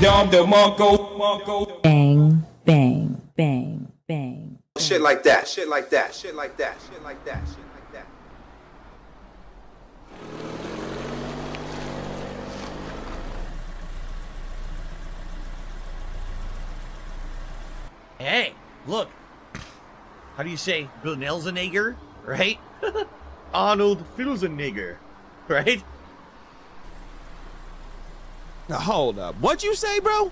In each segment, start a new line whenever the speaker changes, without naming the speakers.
Dom the Monko.
Bang, bang, bang, bang.
Shit like that, shit like that, shit like that, shit like that, shit like that.
Hey, look. How do you say Brunelzenegger, right? Arnold Schwarzenegger, right?
Now hold up. What'd you say, bro?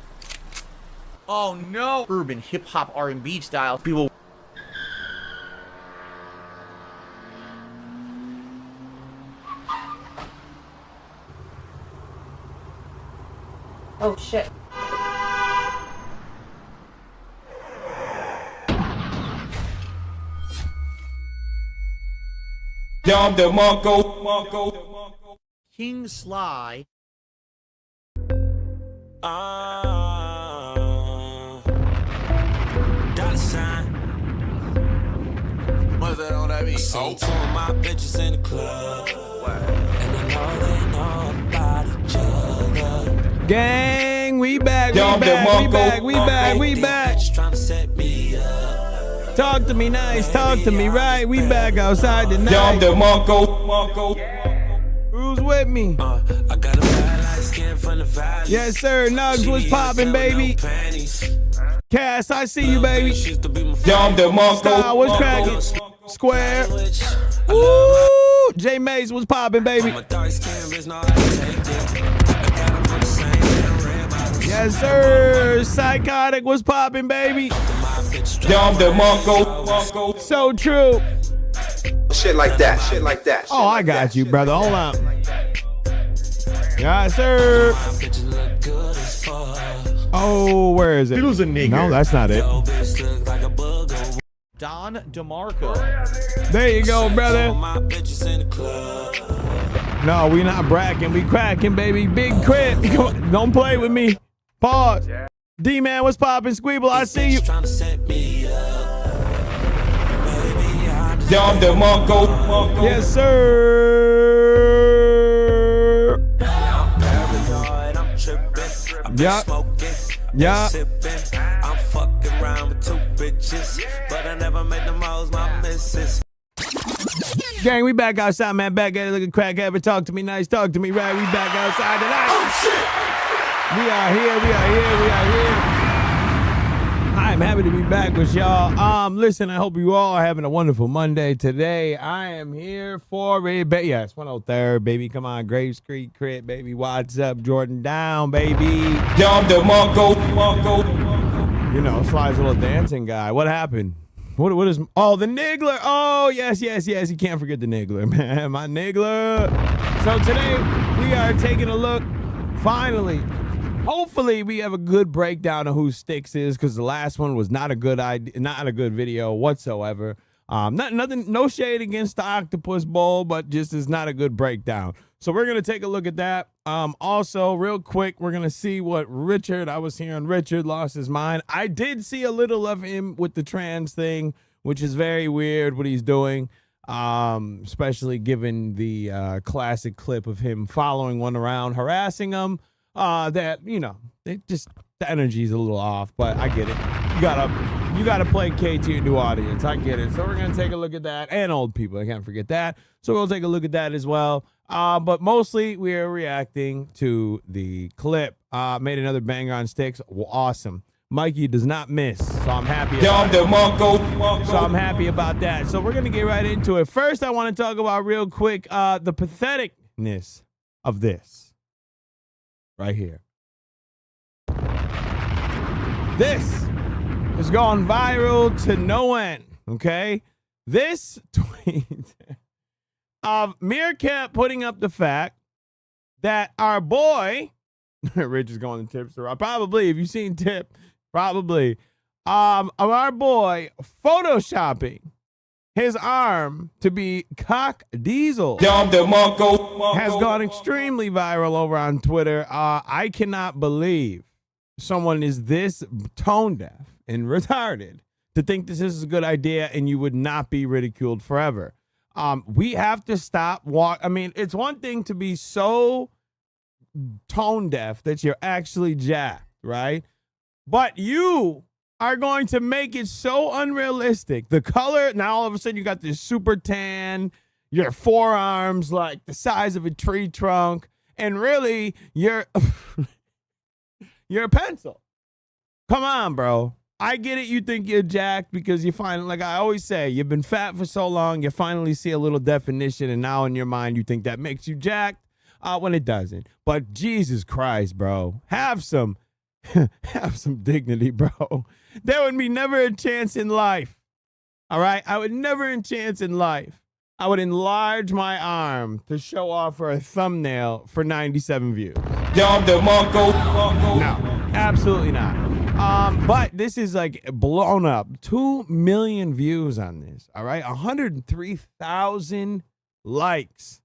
Oh no! Urban hip hop R&B style. People.
Oh shit.
Dom DeMarco.
King Sly.
Dollar sign. What's that on that beat? So two of my bitches in the club. And I know they know about each other.
Gang, we back, we
Dom
back, we
DeMarco.
back, we back, we
These
back.
bitches tryna set me up.
Talk to me nice, talk to me right. We back outside
Dom
tonight.
DeMarco.
Who's with me?
I got a bad light skin from the valley.
Yes, sir. Nugs was popping, baby. Cass, I see you, baby.
Dom DeMarco.
Star, what's cracking? Square. Woo! J Mays was popping, baby. Yes, sir. Psychotic was popping, baby.
Dom DeMarco.
So true.
Shit like that. Shit like that.
Oh, I got you, brother. Hold on. Yes, sir. Oh, where is it?
It was a nigger.
No, that's not it.
Don DeMarco.
There you go, brother. No, we not bracking. We cracking, baby. Big crit. Don't play with me. Pause. D-Man, what's popping? Squeeble, I see you.
Dom DeMarco.
Yes, sir. Yup. Yup.
I'm fucking around with two bitches, but I never make them hoes my missus.
Gang, we back outside, man. Back at it looking crack. Ever talk to me nice, talk to me right. We back outside tonight. Oh, shit. We are here, we are here, we are here. I'm happy to be back with y'all. Listen, I hope you all are having a wonderful Monday today. I am here for a yes, 103rd, baby. Come on, Grave Street Crit, baby. What's up, Jordan Down, baby?
Dom DeMarco.
You know, Sly's little dancing guy. What happened? What is? Oh, the Niggler. Oh, yes. You can't forget the Niggler, man. My Niggler. So today we are taking a look. Finally, hopefully, we have a good breakdown of who Styx is, because the last one was not a good idea, not a good video whatsoever. Nothing, no shade against the Octopus Bowl, but just is not a good breakdown. So we're gonna take a look at that. Also, real quick, we're gonna see what Richard. I was hearing Richard lost his mind. I did see a little of him with the trans thing, which is very weird what he's doing. Especially given the classic clip of him following one around, harassing him. That, you know, they just, the energy's a little off, but I get it. You gotta placate to your new audience. I get it. So we're gonna take a look at that, and old people, I can't forget that. So we'll take a look at that as well. But mostly we are reacting to the clip. Made another banger on Styx. Awesome. Mikey does not miss, so I'm happy about that. So I'm happy about that. So we're gonna get right into it. First, I want to talk about real quick the patheticness of this. Right here. This is going viral to no end, okay? This tweet of Meerkat putting up the fact that our boy, Rich is going to Tipster, probably, if you've seen Tip, probably, of our boy photoshopping his arm to be cock diesel
Dom DeMarco.
has gone extremely viral over on Twitter. I cannot believe someone is this tone deaf and retarded to think this is a good idea and you would not be ridiculed forever. We have to stop. I mean, it's one thing to be so tone deaf that you're actually jacked, right? But you are going to make it so unrealistic. The color, now all of a sudden you got this super tan, your forearms like the size of a tree trunk, and really you're you're a pencil. Come on, bro. I get it. You think you're jacked because you finally, like I always say, you've been fat for so long, you finally see a little definition, and now in your mind you think that makes you jacked when it doesn't. But Jesus Christ, bro, have some dignity, bro. There would be never a chance in life. All right? I would never a chance in life. I would enlarge my arm to show off for a thumbnail for 97 views.
Dom DeMarco.
No, absolutely not. But this is like blown up. 2 million views on this. All right? 103,000 likes.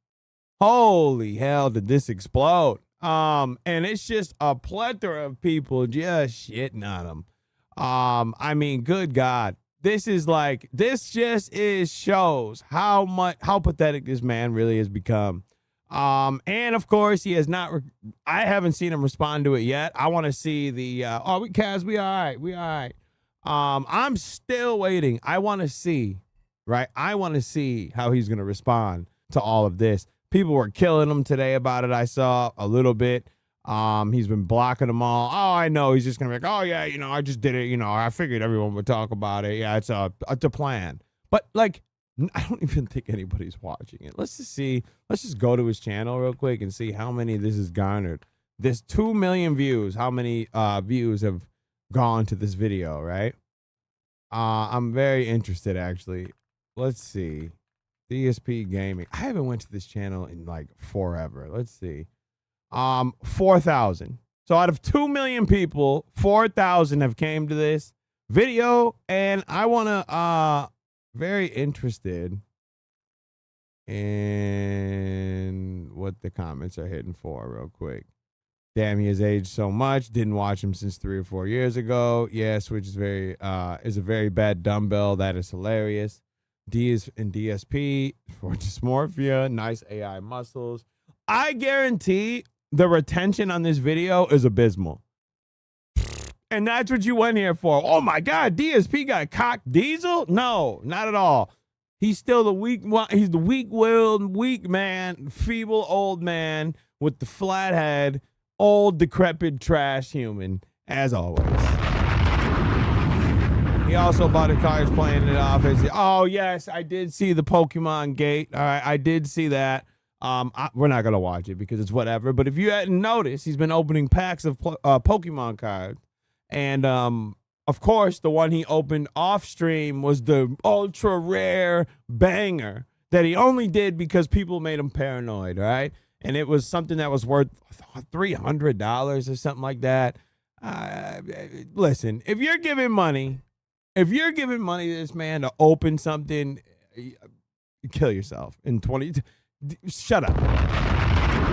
Holy hell, did this explode? And it's just a plethora of people just shitting on him. I mean, good God. This just shows how pathetic this man really has become. And of course he has not, I haven't seen him respond to it yet. I want to see the, we all right. I'm still waiting. I want to see how he's going to respond to all of this. People were killing him today about it. I saw a little bit. He's been blocking them all. Oh, I know. He's just going to be like, oh, yeah, I just did it. I figured everyone would talk about it. Yeah, it's a plan. But, like, I don't even think anybody's watching it. Let's just go to his channel real quick and see how many this has garnered. This 2 million views. How many views have gone to this video, right? I'm very interested, actually. Let's see. DSP Gaming. I haven't went to this channel in like forever. Let's see. 4,000. So out of 2 million people, 4,000 have came to this video, and I want to very interested in what the comments are hitting for real quick. Damn, he has aged so much. Didn't watch him since 3 or 4 years ago. Yeah, Switch is a very bad dumbbell. That is hilarious. D is in DSP for dysmorphia. Nice AI muscles. I guarantee the retention on this video is abysmal. And that's what you went here for. Oh my God, DSP got cock diesel? No, not at all. He's still he's the weak-willed, weak man, feeble old man with the flat head, old, decrepit, trash human, as always. He also bought a car. He's playing it off as, oh, yes, I did see the Pokemon Gate. All right, I did see that. We're not going to watch it because it's whatever. But if you hadn't noticed, he's been opening packs of Pokemon cards. And, of course, the one he opened off stream was the ultra rare banger that he only did because people made him paranoid, right? And it was something that was worth $300 or something like that. Listen, if you're giving money to this man to open something, kill yourself in 20. Shut up.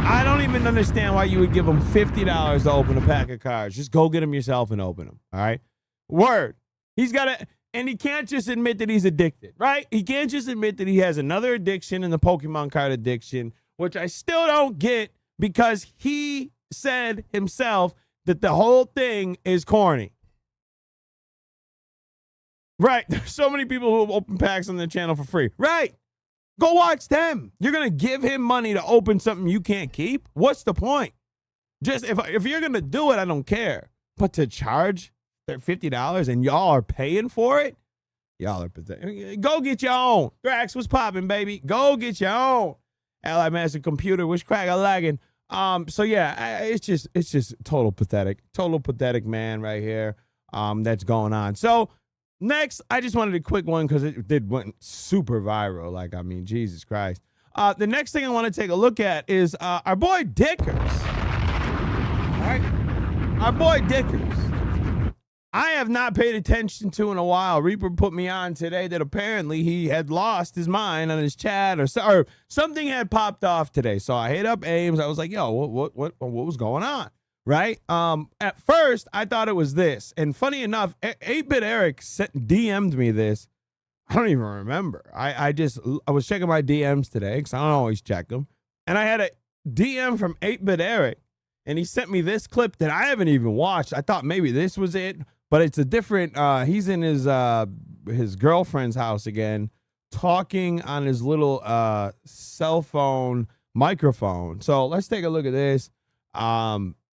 I don't even understand why you would give him $50 to open a pack of cards. Just go get them yourself and open them. All right. Word. He's got to, and he can't just admit that he's addicted, right? He can't just admit that he has another addiction in the Pokemon card addiction, which I still don't get because he said himself that the whole thing is corny. Right. There's so many people who open packs on the channel for free. Right. Go watch them. You're going to give him money to open something you can't keep? What's the point? Just if you're going to do it, I don't care. But to charge $50 and y'all are paying for it? Y'all are pathetic. Go get your own. Drax, what's popping, baby? Go get your own. Ally Master Computer, which crack I lagging. So yeah, it's just total pathetic man right here. That's going on. So next, I just wanted a quick one because it went super viral. Like, I mean, Jesus Christ. The next thing I want to take a look at is our boy Dickers. All right? Our boy Dickers. I have not paid attention to in a while. Reaper put me on today that apparently he had lost his mind on his chat or something had popped off today. So I hit up Ames. I was like, yo, what was going on? Right? At first, I thought it was this. And funny enough, 8-Bit Eric DM'd me this. I don't even remember. I was checking my DMs today because I don't always check them. And I had a DM from 8-Bit Eric, and he sent me this clip that I haven't even watched. I thought maybe this was it, but it's a different, he's in his girlfriend's house again, talking on his little cell phone microphone. So let's take a look at this.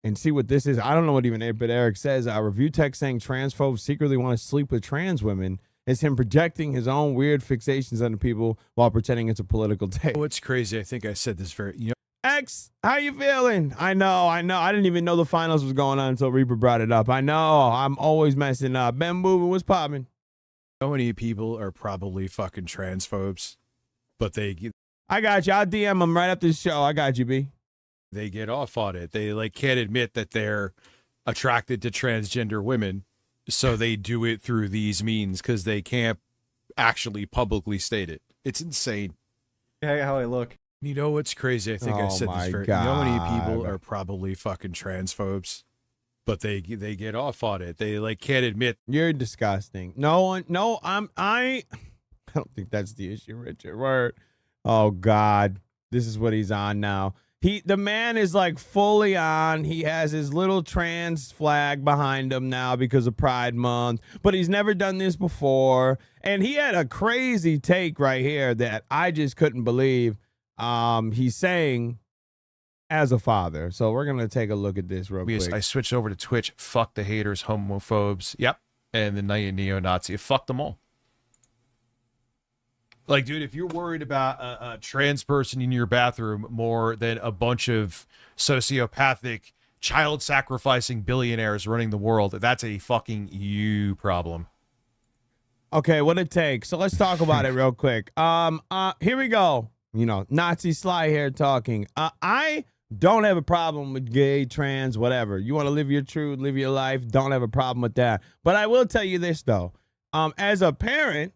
And see what this is. I don't know what even 8-Bit Eric says. Review text saying transphobes secretly want to sleep with trans women is him projecting his own weird fixations onto people while pretending it's a political take.
What's crazy, I think I said this
X, how you feeling? I know. I didn't even know the finals was going on until Reaper brought it up. I know. I'm always messing up. Ben moving, what's popping?
So many people are probably fucking transphobes, but
I got you. I'll DM them right after the show. I got you, B.
They get off on it. They can't admit that they're attracted to transgender women, so they do it through these means because they can't actually publicly state it. It's insane.
how I look.
You know what's crazy? I think I
Oh
said
my
this very. You know how many people
God.
are probably fucking transphobes, but they get off on it. They like can't admit.
You're disgusting. I don't think that's the issue, Richard. Word. Oh God, this is what he's on now. The man is like fully on. He has his little trans flag behind him now because of Pride Month, but he's never done this before. And he had a crazy take right here that I just couldn't believe. He's saying as a father. So we're gonna take a look at this real quick.
I switched over to Twitch. Fuck the haters, homophobes. Yep. And the neo-Nazi. Fuck them all.
Like, dude, if you're worried about a trans person in your bathroom more than a bunch of sociopathic, child-sacrificing billionaires running the world, that's a fucking you problem.
Okay, what it takes. So let's talk about it real quick. Here we go. You know, Nazi Sly here talking. I don't have a problem with gay, trans, whatever. You want to live your truth, live your life. Don't have a problem with that. But I will tell you this though. As a parent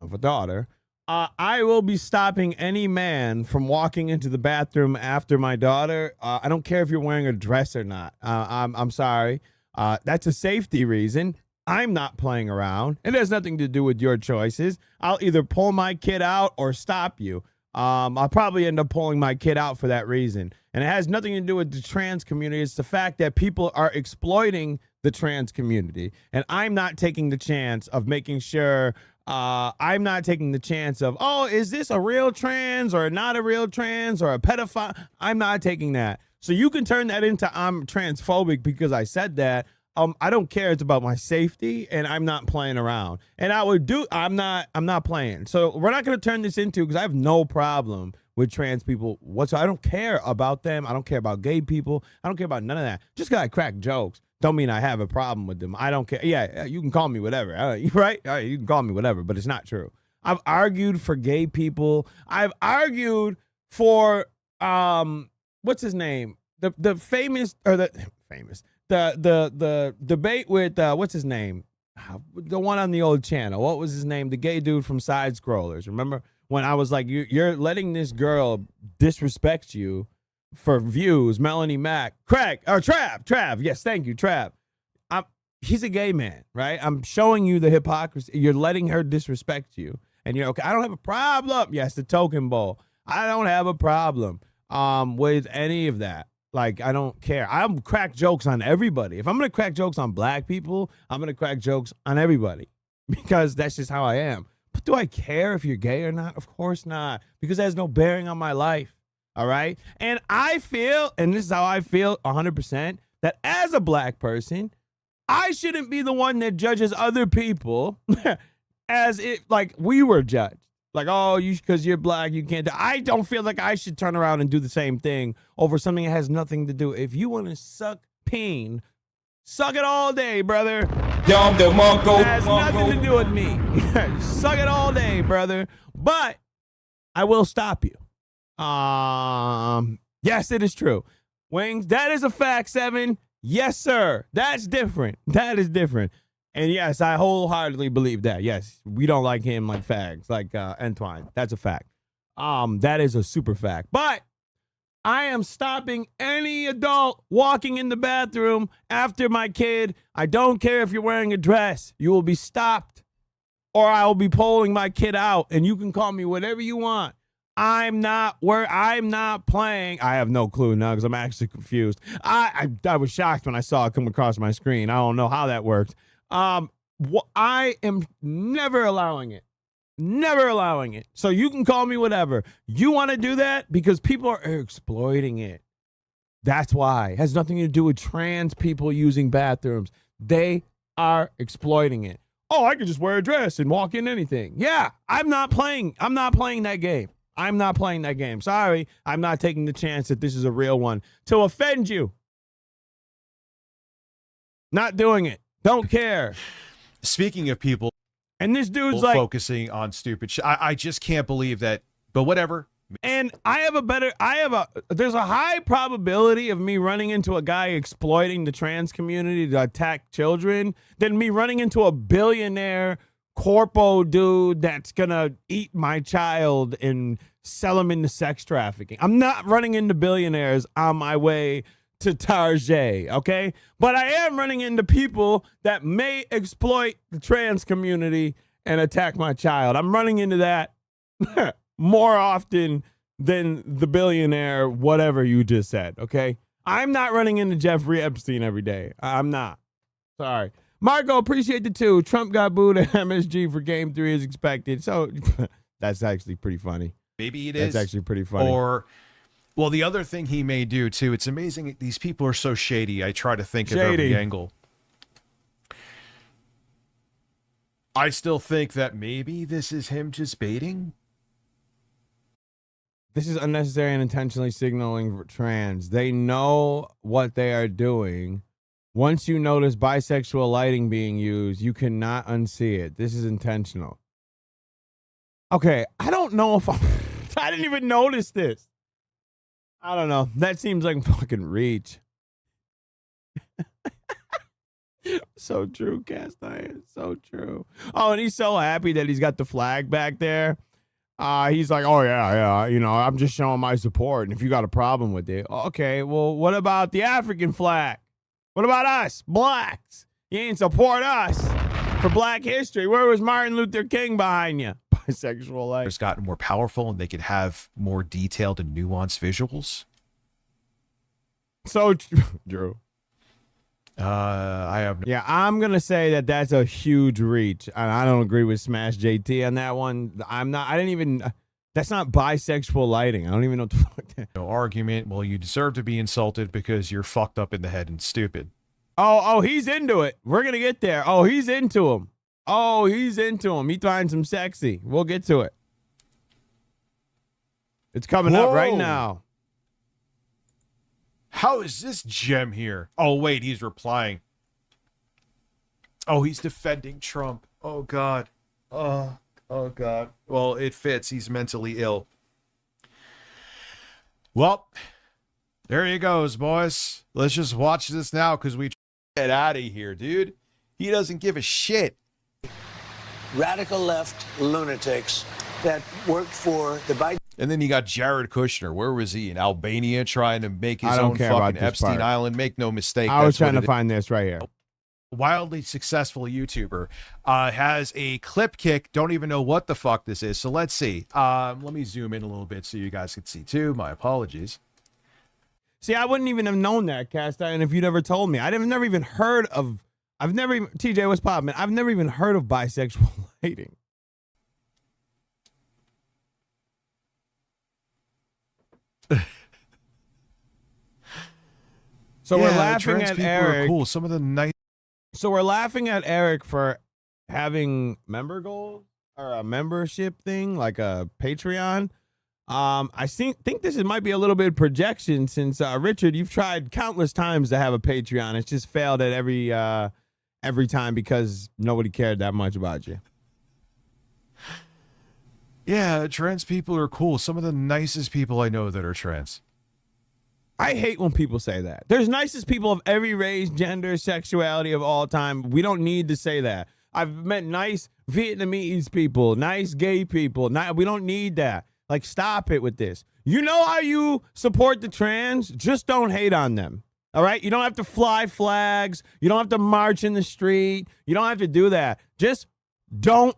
of a daughter, I will be stopping any man from walking into the bathroom after my daughter. I don't care if you're wearing a dress or not. I'm sorry. That's a safety reason. I'm not playing around. It has nothing to do with your choices. I'll either pull my kid out or stop you. I'll probably end up pulling my kid out for that reason. And it has nothing to do with the trans community. It's the fact that people are exploiting the trans community. And I'm not taking the chance of making sure I'm not taking the chance of, oh, is this a real trans or not a real trans or a pedophile? I'm not taking that. So you can turn that into I'm transphobic because I said that. I don't care. It's about my safety, and I'm not playing around. And I'm not playing. So we're not going to turn this into, because I have no problem with trans people whatsoever. I don't care about them. I don't care about gay people. I don't care about none of that. Just because I crack jokes don't mean I have a problem with them. I don't care. Yeah, you can call me whatever, right? You can call me whatever, but it's not true. I've argued for gay people. I've argued for, what's his name? The debate with what's his name, the one on the old channel, what was his name, the gay dude from Side Scrollers. Remember when I was like, you're letting this girl disrespect you for views? Melanie Mack, Trav, yes, thank you, Trav. He's a gay man, right? I'm showing you the hypocrisy. You're letting her disrespect you, and you're okay. I don't have a problem. Yes, the token bowl. I don't have a problem with any of that. Like, I don't care. I'll crack jokes on everybody. If I'm going to crack jokes on black people, I'm going to crack jokes on everybody because that's just how I am. But do I care if you're gay or not? Of course not, because it has no bearing on my life. All right. And I feel, and this is how I feel 100%, that as a black person, I shouldn't be the one that judges other people as if like we were judged. Like, oh, because you're black, you can't do. I don't feel like I should turn around and do the same thing over something that has nothing to do. If you want to suck peen, suck it all day, brother.
Dom the Mongo.
It has nothing to do with me. Suck it all day, brother. But I will stop you. Yes, it is true. Wings, that is a fact, 7. Yes, sir. That's different. That is different. And yes, I wholeheartedly believe that. Yes, we don't like him like fags, like Antoine. That's a fact. That is a super fact. But I am stopping any adult walking in the bathroom after my kid. I don't care if you're wearing a dress. You will be stopped, or I will be pulling my kid out, and you can call me whatever you want. I'm not playing. I have no clue now because I'm actually confused. I was shocked when I saw it come across my screen. I don't know how that worked. I am never allowing it. Never allowing it. So you can call me whatever. You want to do that because people are exploiting it. That's why. It has nothing to do with trans people using bathrooms. They are exploiting it. Oh, I could just wear a dress and walk in anything. Yeah, I'm not playing that game. I'm not playing that game. Sorry, I'm not taking the chance that this is a real one to offend you. Not doing it. Don't care.
Speaking of people,
and this dude's like
focusing on stupid shit. I just can't believe that. But whatever.
And there's a high probability of me running into a guy exploiting the trans community to attack children than me running into a billionaire corpo dude that's gonna eat my child and sell him into sex trafficking. I'm not running into billionaires on my way to Tarjay, okay? But I am running into people that may exploit the trans community and attack my child. I'm running into that more often than the billionaire, whatever you just said, okay? I'm not running into Jeffrey Epstein every day. I'm not. Sorry. Marco, appreciate the 2. Trump got booed at MSG for game 3 as expected. So that's actually pretty funny.
Maybe it is.
That's actually pretty funny.
Or, well, the other thing he may do too, it's amazing. These people are so shady. I try to think of every angle. I still think that maybe this is him just baiting.
This is unnecessary and intentionally signaling for trans. They know what they are doing. Once you notice bisexual lighting being used, you cannot unsee it. This is intentional. Okay, I don't know if I didn't even notice this. I don't know. That seems like fucking reach. So true, Cast Iron. So true. Oh, and he's so happy that he's got the flag back there. He's like, oh, yeah, you know, I'm just showing my support. And if you got a problem with it, okay, well, what about the African flag? What about us, blacks? You ain't support us for Black history. Where was Martin Luther King behind you? Bisexual life.
It's gotten more powerful and they could have more detailed and nuanced visuals.
So, Drew.
I have.
Yeah, I'm going to say that that's a huge reach. And I don't agree with Smash JT on that one. That's not bisexual lighting. I don't even know what the fuck that.
No argument. Well, you deserve to be insulted because you're fucked up in the head and stupid.
Oh, he's into it. We're going to get there. Oh, he's into him. He finds him sexy. We'll get to it. It's coming up right now.
How is this gem here? Oh, wait, he's replying. Oh, he's defending Trump. Oh, God. Oh, God. Well, it fits. He's mentally ill. Well, there he goes, boys. Let's just watch this now because we get out of here, dude. He doesn't give a shit.
Radical left lunatics that worked for the Biden.
And then you got Jared Kushner. Where was he? In Albania trying to make his own fucking Epstein Island? Make no mistake.
I was trying to find this right here.
Wildly successful YouTuber has a clip kick. Don't even know what the fuck this is. So let's see. Let me zoom in a little bit so you guys can see too. My apologies.
See, I wouldn't even have known that, Cast Iron, if you never told me. I've never even heard of. TJ, what's poppin'? I've never even heard of bisexual lighting. So we're laughing at Eric.
Cool. Some of the nice.
So we're laughing at Eric for having member goals or a membership thing like a Patreon. I think this might be a little bit of projection since Richard, you've tried countless times to have a Patreon. It's just failed at every time because nobody cared that much about you.
Yeah, trans people are cool. Some of the nicest people I know that are trans.
I hate when people say that. There's nicest people of every race, gender, sexuality of all time. We don't need to say that. I've met nice Vietnamese people, nice gay people. We don't need that. Like, stop it with this. You know how you support the trans? Just don't hate on them. All right? You don't have to fly flags. You don't have to march in the street. You don't have to do that. Just don't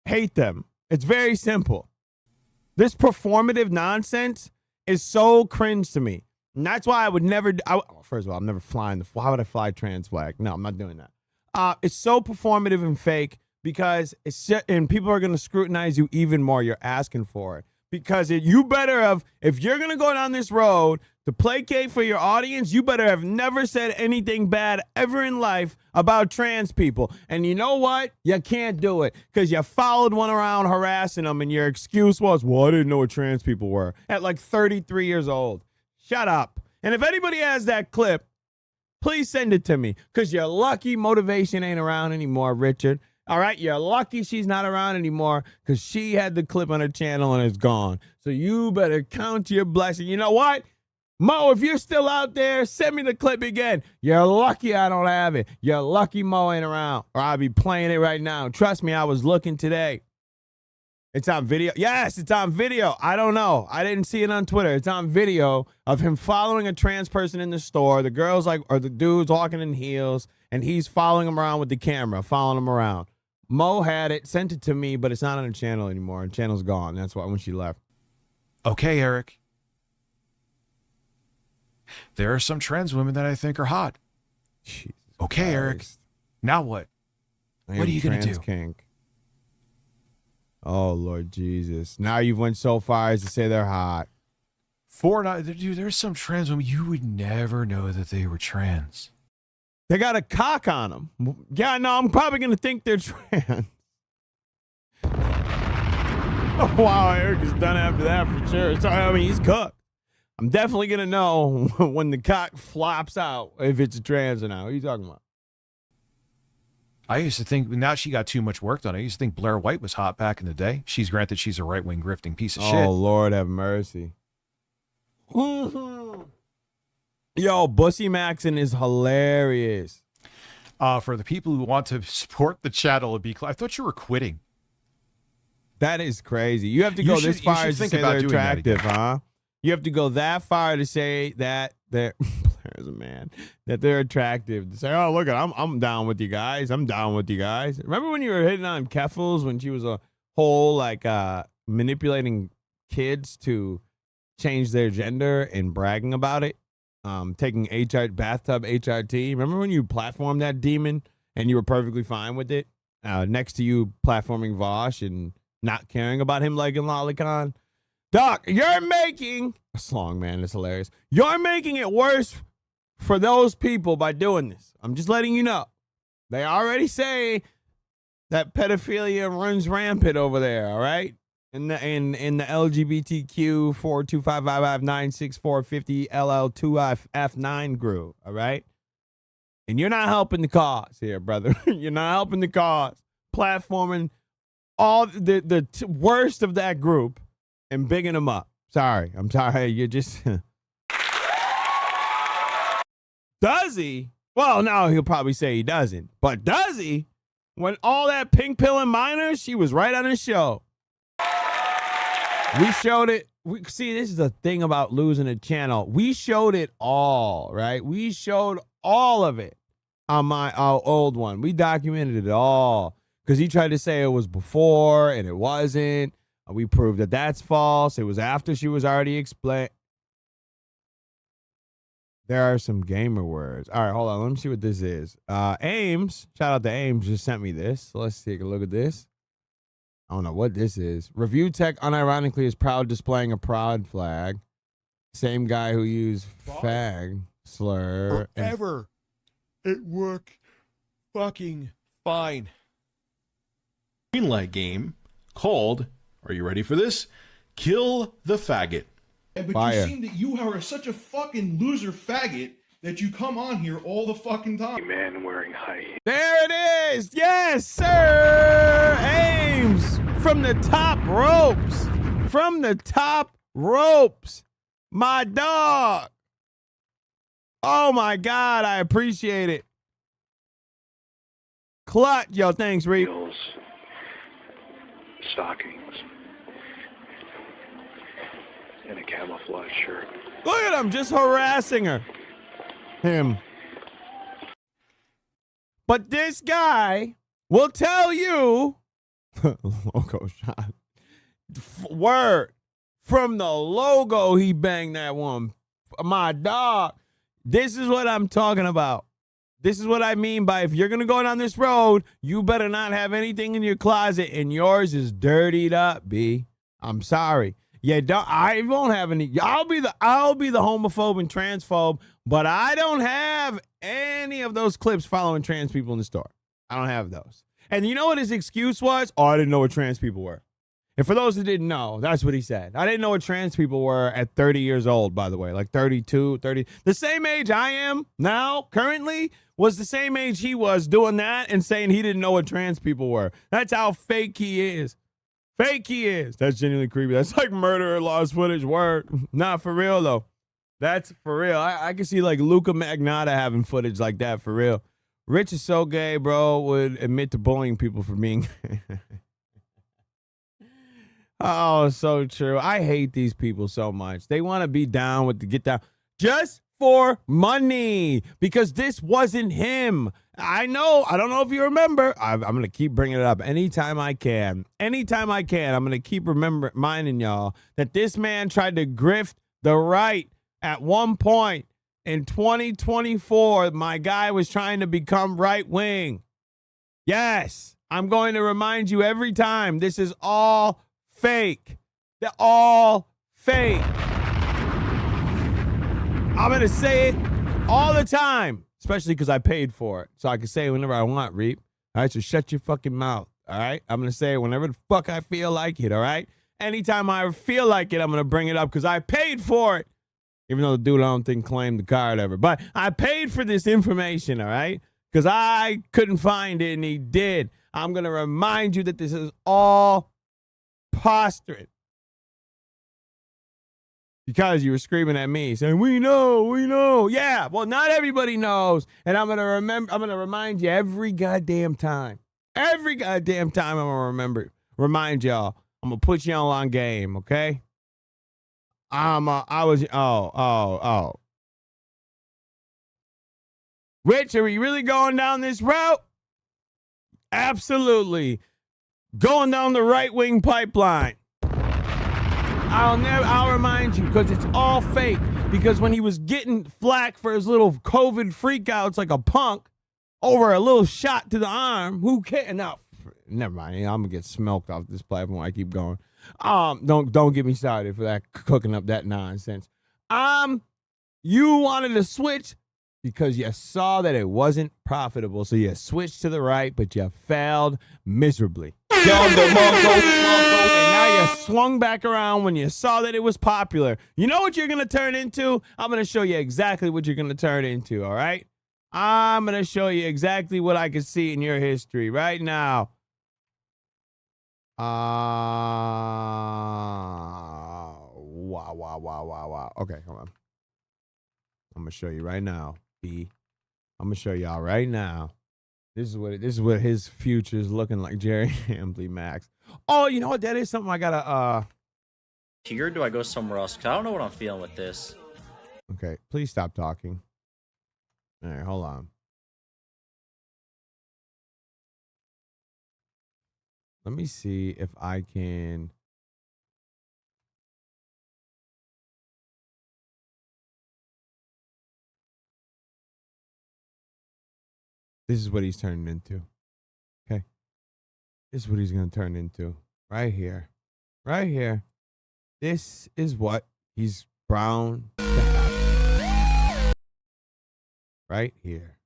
hate them. It's very simple. This performative nonsense is so cringe to me. And that's why I would never, first of all, I'm never flying why would I fly trans flag? No, I'm not doing that. It's so performative and fake because and people are going to scrutinize you even more. You're asking for it. Because you better have, if you're going to go down this road to placate for your audience, you better have never said anything bad ever in life about trans people. And you know what? You can't do it because you followed one around harassing them and your excuse was, well, I didn't know what trans people were at like 33 years old. Shut up. And if anybody has that clip, please send it to me because you're lucky motivation ain't around anymore, Richard. All right, you're lucky she's not around anymore because she had the clip on her channel and it's gone. So you better count your blessing. You know what? Mo, if you're still out there, send me the clip again. You're lucky I don't have it. You're lucky Mo ain't around, or I'll be playing it right now. Trust me, I was looking today. It's on video. Yes, it's on video. I don't know. I didn't see it on Twitter. It's on video of him following a trans person in the store. The girl's like, or the dude's walking in heels, and he's following him around with the camera, following him around. Mo had it, sent it to me, but it's not on the channel anymore. The channel's gone. That's why when she left.
Okay, Eric. There are some trans women that I think are hot.
Jesus
Okay,
Christ.
Eric. Now what?
I
What
am
are you gonna
trans
do?
Kink. Oh, Lord Jesus. Now you've went so far as to say they're hot.
Dude, there's some trans women you would never know that they were trans.
They got a cock on them. Yeah, no, I'm probably going to think they're trans. Oh, wow, Eric is done after that for sure. Sorry, I mean, he's cooked. I'm definitely going to know when the cock flops out if it's a trans or not. What are you talking about?
I used to think, now she got too much work done. I used to think Blair White was hot back in the day. She's granted she's a right-wing grifting piece of shit.
Oh, Lord have mercy. Yo, Bussy Maxon is hilarious.
For the people who want to support the channel, I thought you were quitting.
That is crazy. You have to
You
go
should-
this
you
far
should
as to
think
say
about
they're
doing that
attractive,
again.
huh? You have to go that far to say that they're there's a man that they're attractive. To say, oh look, I'm down with you guys. I'm down with you guys. Remember when you were hitting on Keffels when she was a whole like manipulating kids to change their gender and bragging about it? Taking bathtub HRT. Remember when you platformed that demon and you were perfectly fine with it? Next to you platforming Vosh and not caring about him liking Lolicon. Doc, you're making a long man. It's hilarious. You're making it worse for those people by doing this. I'm just letting you know. They already say that pedophilia runs rampant over there. All right, in the LGBTQ 425559645 LL2F9 group. All right, and you're not helping the cause here, brother. You're not helping the cause. Platforming all the worst of that group and bigging them up. Sorry. I'm sorry. You're just... Does he? Well, no, he'll probably say he doesn't. But does he? When all that pink pill and minors, she was right on his show. We showed it. See, this is the thing about losing a channel. We showed it all, right? We showed all of it on my old one. We documented it all because he tried to say it was before and it wasn't. We proved that that's false. It was after she was already explained. There are some gamer words. All right, hold on. Let me see what this is. Ames, shout out to Ames, just sent me this. So let's take a look at this. I don't know what this is. Review Tech unironically is proud displaying a proud flag. Same guy who used fag slur.
Forever. It worked fucking fine.
Greenlight game called, are you ready for this? Kill the Faggot.
But
Fire.
you seem that you are such a fucking loser faggot that you come on here all the fucking time.
Man wearing high heels.
There it is. Yes, sir. Ames from the top ropes. From the top ropes. My dog. Oh, my God. I appreciate it. Clutch. Yo, thanks, Reed.
Stockings. And a camouflage shirt.
Look at him just harassing her. Him. But this guy will tell you, logo shot, word, from the logo he banged that one. My dog, this is what I'm talking about. This is what I mean by if you're going to go down this road, you better not have anything in your closet and yours is dirtied up, B. I'm sorry. Yeah, I won't have any. I'll be the homophobe and transphobe, but I don't have any of those clips following trans people in the store. I don't have those. And you know what his excuse was? Oh, I didn't know what trans people were. And for those that didn't know, that's what he said. I didn't know what trans people were at 30 years old, by the way, like 32, 30. The same age I am now, currently, was the same age he was doing that and saying he didn't know what trans people were. That's how fake he is. Fake he is. That's genuinely creepy. That's like murderer lost footage. Word. Not for real, though. That's for real. I can see like Luca Magnotta having footage like that for real. Rich is so gay, bro, would admit to bullying people for being. Oh, so true. I hate these people so much. They want to be down with the get down just for money because this wasn't him. I know. I don't know if you remember. I'm going to keep bringing it up anytime I can. Anytime I can, I'm going to keep reminding y'all that this man tried to grift the right at one point in 2024. My guy was trying to become right wing. Yes, I'm going to remind you every time. This is all fake. They're all fake. I'm going to say it all the time, especially because I paid for it. So I can say it whenever I want, Reap. All right, so shut your fucking mouth. All right? I'm going to say it whenever the fuck I feel like it, all right? Anytime I feel like it, I'm going to bring it up because I paid for it. Even though the dude I don't think claimed the card ever. But I paid for this information, all right? Because I couldn't find it and he did. I'm going to remind you that this is all posturing. Because you were screaming at me saying, we know. Yeah, well, not everybody knows. And I'm going to remind you every goddamn time. Every goddamn time I'm going to remind y'all. I'm going to put y'all on game, okay? Rich, are we really going down this route? Absolutely. Going down the right-wing pipeline. I'll remind you because it's all fake. Because when he was getting flack for his little COVID freakouts like a punk over a little shot to the arm, who cares? Now, never mind. I'm gonna get smoked off this platform. I keep going. Don't get me started for that cooking up that nonsense. You wanted to switch because you saw that it wasn't profitable, so you switched to the right, but you failed miserably.
Down the Mongo.
And now you swung back around when you saw that it was popular. You know what you're going to turn into? I'm going to show you exactly what you're going to turn into, all right? I'm going to show you exactly what I can see in your history right now. Wow. Okay, hold on. I'm going to show you right now, B. I'm going to show y'all right now. This is what his future is looking like, Jerry Hambley Max. Oh, you know what? That is something I gotta
Here, do I go somewhere else? 'Cause I don't know what I'm feeling with this.
Okay, please stop talking. All right, hold on. Let me see if I can. This is what he's turning into. Okay. This is what he's going to turn into. Right here. Right here. This is what he's brown to happen. Right here.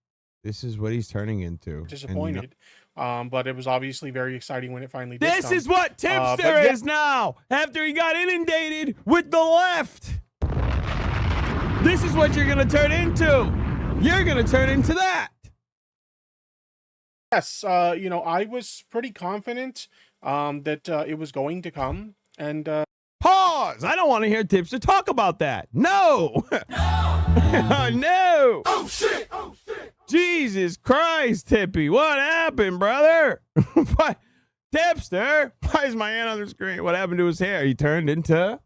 This is what he's turning into.
Disappointed. But it was obviously very exciting when it finally did
This
come.
is what Tipster is now. After he got inundated with the left. This is what you're going to turn into. You're going to turn into that.
Yes, I was pretty confident that it was going to come. And
pause. I don't want to hear Tipster talk about that. No. No.
Oh shit.
Jesus Christ, Tippy. What happened, brother? What? Tipster? Why is my hand on the screen? What happened to his hair? He turned into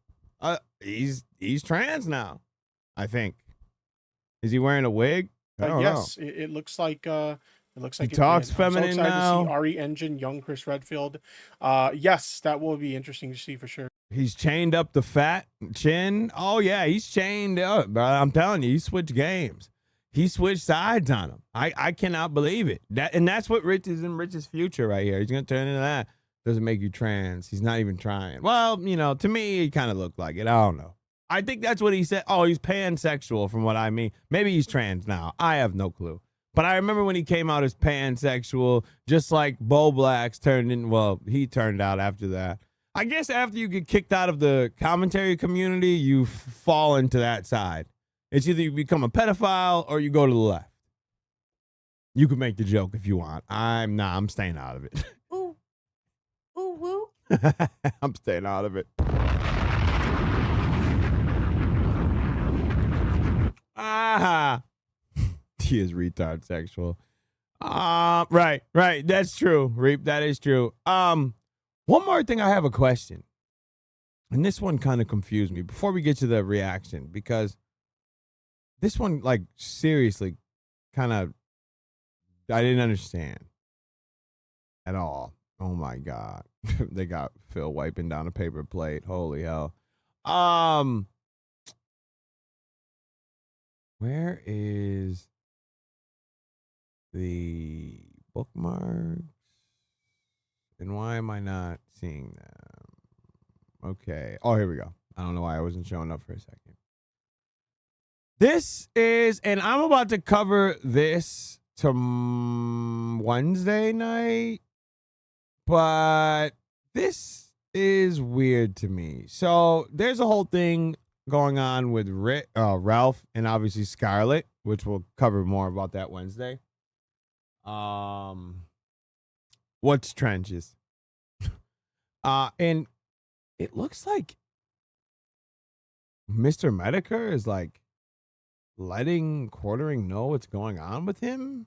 he's trans now, I think. Is he wearing a wig? I don't know.
It looks like it looks like
he talks feminine
I'm so excited
now.
to see Ari Engine, young Chris Redfield. Yes, that will be interesting to see for sure.
He's chained up the fat chin. Oh yeah, he's chained up, bro. I'm telling you, he switched games. He switched sides on him. I cannot believe it. That's what Rich is in Rich's future right here. He's gonna turn into that. Doesn't make you trans. He's not even trying. Well, to me, he kind of looked like it. I don't know. I think that's what he said. Oh, he's pansexual from what I mean. Maybe he's trans now. I have no clue. But I remember when he came out as pansexual, just like Bo Blacks he turned out after that. I guess after you get kicked out of the commentary community, you fall into that side. It's either you become a pedophile or you go to the left. You can make the joke if you want. I'm staying out of it.
Ooh. Ooh, woo.
I'm staying out of it. Ah, he is retard sexual. Right. That's true, Reap. That is true. One more thing, I have a question. And this one kind of confused me before we get to the reaction, because this one, like, seriously, kind of, I didn't understand at all. Oh my God. They got Phil wiping down a paper plate. Holy hell. Where is the bookmarks? And why am I not seeing them? Okay. Oh, here we go. I don't know why I wasn't showing up for a second. This is, and I'm about to cover this to Wednesday night, but this is weird to me. So there's a whole thing going on with Ralph and obviously Scarlett, which we'll cover more about that Wednesday. What's trenches? And it looks like Mr. Medicare is like letting Quartering know what's going on with him.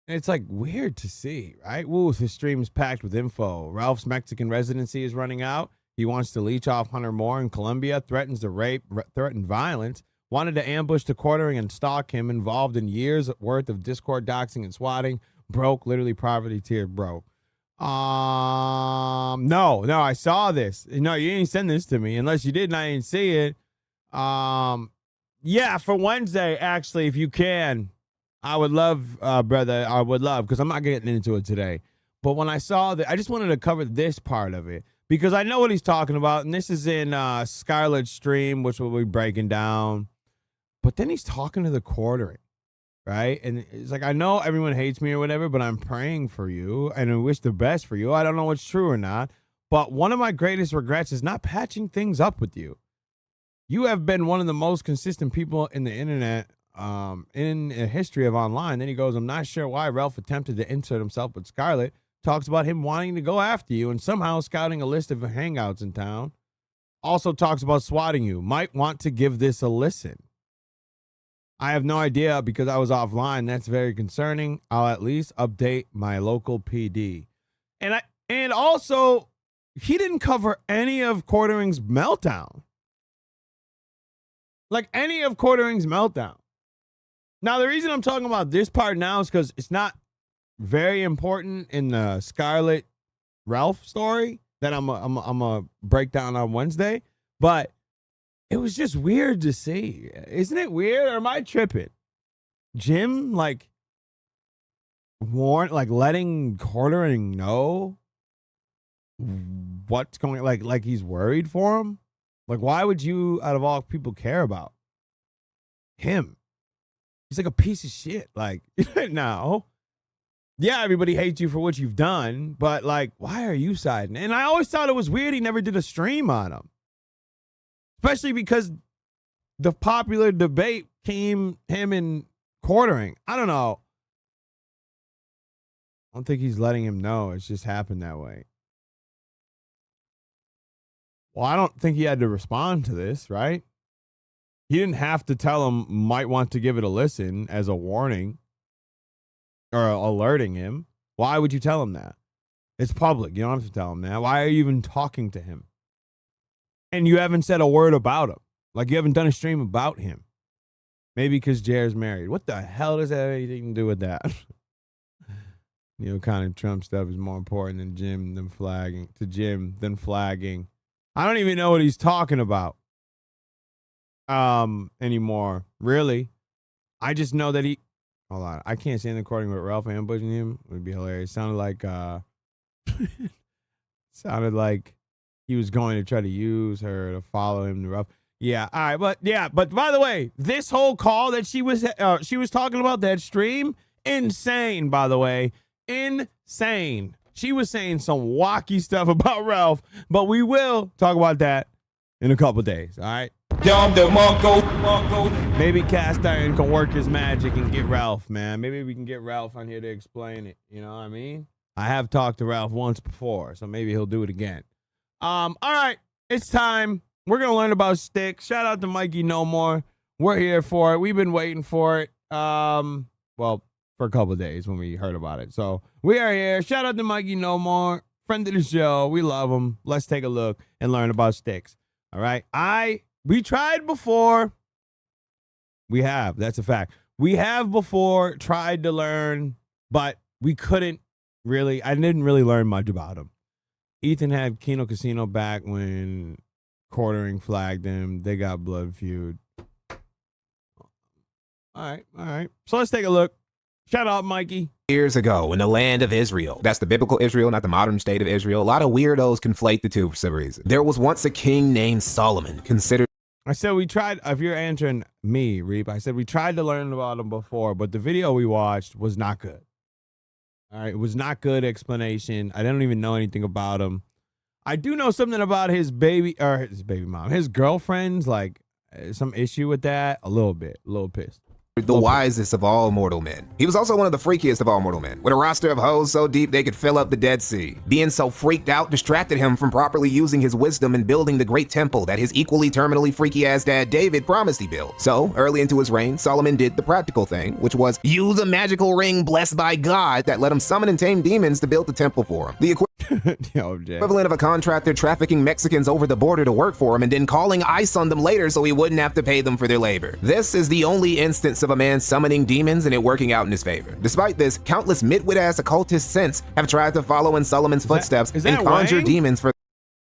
And it's like weird to see, right? Woo, his stream's packed with info. Ralph's Mexican residency is running out. He wants to leech off Hunter Moore in Colombia, threatens to rape, threatened violence, wanted to ambush the Quartering and stalk him, involved in years worth of Discord doxing and swatting, broke, literally poverty tier, bro. No, I saw this. No, you didn't send this to me. Unless you did and I didn't see it. Yeah, for Wednesday, actually, if you can, I would love, brother, I would love, because I'm not getting into it today. But when I saw that, I just wanted to cover this part of it, because I know what he's talking about, and this is in Scarlett's stream, which we'll be breaking down. But then he's talking to the Quartering, right? And it's like, I know everyone hates me or whatever, but I'm praying for you, and I wish the best for you. I don't know what's true or not, but one of my greatest regrets is not patching things up with you. You have been one of the most consistent people in the internet, in a history of online. Then he goes, I'm not sure why Ralph attempted to insert himself with Scarlett. Talks about him wanting to go after you and somehow scouting a list of hangouts in town. Also talks about swatting you. Might want to give this a listen. I have no idea because I was offline. That's very concerning. I'll at least update my local PD. And also, he didn't cover any of Quartering's meltdown. Like any of Quartering's meltdown. Now, the reason I'm talking about this part now is because it's not very important in the Scarlett Ralph story that I'm a break down on Wednesday, but it was just weird to see. Isn't it weird, or am I tripping? Jim, like, letting Quartering know what's going, like he's worried for him. Like, why would you, out of all people, care about him? He's like a piece of shit. Like, no. Yeah, everybody hates you for what you've done, but, like, why are you siding? And I always thought it was weird he never did a stream on him. Especially because the popular debate came him and Quartering. I don't know. I don't think he's letting him know. It's just happened that way. Well, I don't think he had to respond to this, right? He didn't have to tell him might want to give it a listen as a warning or alerting him. Why would you tell him that? It's public. You don't have to tell him that. Why are you even talking to him? And you haven't said a word about him. Like, you haven't done a stream about him. Maybe because Jared's married. What the hell does that have anything to do with that? You know, kind of Trump stuff is more important than Jim than flagging. I don't even know what he's talking about anymore, really. I just know that he, hold on, I can't stand the recording with Ralph ambushing him. It would be hilarious. Sounded like he was going to try to use her to follow him to Ralph. Yeah, all right, but by the way, this whole call that she was talking about, that stream, insane, by the way, insane. She was saying some wacky stuff about Ralph, but we will talk about that in a couple days, all right? Maybe Cast Iron can work his magic and get Ralph, man. Maybe we can get Ralph on here to explain it, you know what I mean? I have talked to Ralph once before, so maybe he'll do it again. All right, it's time. We're going to learn about Styx. Shout out to Mikey No More. We're here for it. We've been waiting for it. Well, for a couple of days when we heard about it. So we are here. Shout out to Mikey No More, friend of the show. We love him. Let's take a look and learn about Styx. All right. We tried before. We have. That's a fact. We have before tried to learn, but we couldn't really. I didn't really learn much about him. Ethan had Kino Casino back when Quartering flagged him. They got blood feud. All right. So let's take a look. Shout out, Mikey.
Years ago in the land of Israel. That's the biblical Israel, not the modern state of Israel. A lot of weirdos conflate the two for some reason. There was once a king named Solomon, considered.
I said we tried, if you're answering me, Reap, I said we tried to learn about him before, but the video we watched was not good. All right, it was not good explanation. I don't even know anything about him. I do know something about his baby mom. His girlfriend's like some issue with that. A little pissed.
The wisest of all mortal men. He was also one of the freakiest of all mortal men, with a roster of hoes so deep they could fill up the Dead Sea. Being so freaked out distracted him from properly using his wisdom and building the great temple that his equally terminally freaky-ass dad David promised he built. So, early into his reign, Solomon did the practical thing, which was use a magical ring blessed by God that let him summon and tame demons to build the temple for him. The equivalent of a contractor trafficking Mexicans over the border to work for him and then calling ICE on them later so he wouldn't have to pay them for their labor. This is the only instance of a man summoning demons and it working out in his favor. Despite this, countless midwit-ass occultists since have tried to follow in Solomon's footsteps and conjure demons for...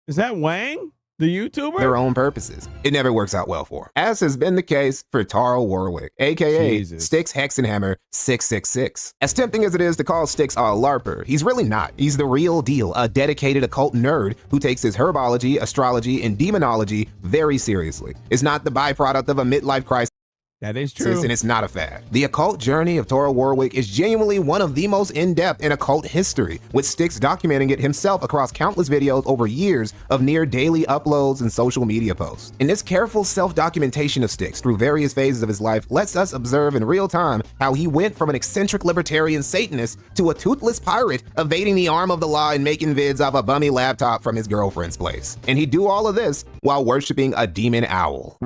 Is that Wang? The YouTuber?
Their own purposes. It never works out well for him. As has been the case for Tarl Warwick, aka Styxhexenhammer 666. As tempting as it is to call Styx a LARPer, he's really not. He's the real deal, a dedicated occult nerd who takes his herbology, astrology, and demonology very seriously. It's not the byproduct of a midlife crisis.
That is true.
And it's not a fad. The occult journey of Tarl Warwick is genuinely one of the most in-depth in occult history, with Styx documenting it himself across countless videos over years of near daily uploads and social media posts. And this careful self-documentation of Styx through various phases of his life lets us observe in real time how he went from an eccentric libertarian Satanist to a toothless pirate evading the arm of the law and making vids off a bummy laptop from his girlfriend's place. And he'd do all of this while worshiping a demon owl.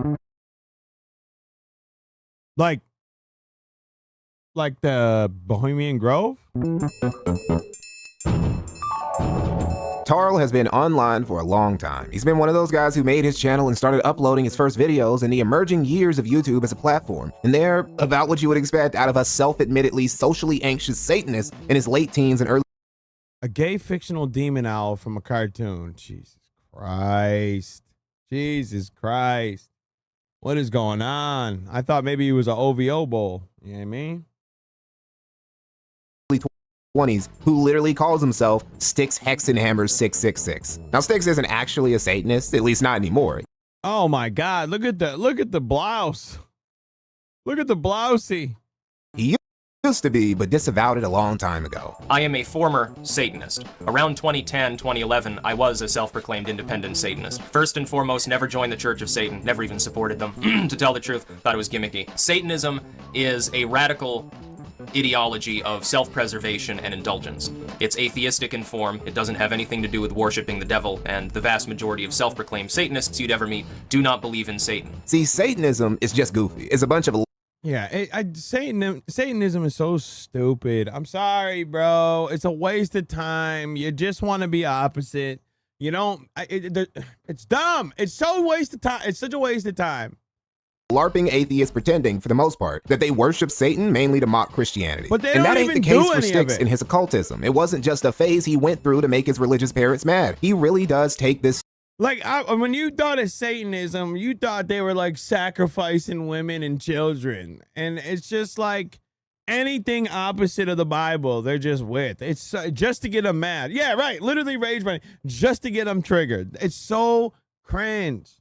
Like the Bohemian Grove?
Tarl has been online for a long time. He's been one of those guys who made his channel and started uploading his first videos in the emerging years of YouTube as a platform. And they're about what you would expect out of a self-admittedly socially anxious Satanist in his late teens and early...
A gay fictional demon owl from a cartoon. Jesus Christ. What is going on? I thought maybe he was an OVO bowl. You know what I mean?
20s, who literally calls himself Styxhexenhammer 666. Now, Styx isn't actually a Satanist, at least not anymore.
Oh my God! Look at the blouse. Look at the blousey.
He used to be, but disavowed it a long time ago.
I am a former Satanist. Around 2010, 2011, I was a self-proclaimed independent Satanist. First and foremost, never joined the Church of Satan, never even supported them. To tell the truth, thought it was gimmicky. Satanism is a radical ideology of self-preservation and indulgence. It's atheistic in form, it doesn't have anything to do with worshiping the devil, and the vast majority of self-proclaimed Satanists you'd ever meet do not believe in Satan.
See, Satanism is just goofy. It's a bunch of...
Yeah, Satanism is so stupid. I'm sorry, bro. It's a waste of time. You just want to be opposite. You don't... it's dumb. It's so waste of time. It's such a waste of time.
LARPing atheists pretending, for the most part, that they worship Satan mainly to mock Christianity.
But they
and
don't
that ain't
even
the case
do
for
any
Styx
of it.
in his occultism. It wasn't just a phase he went through to make his religious parents mad. He really does take this...
Like, when you thought of Satanism, you thought they were like sacrificing women and children. And it's just like anything opposite of the Bible, they're just with. It's just to get them mad. Yeah, right. Literally rage button, just to get them triggered. It's so cringe.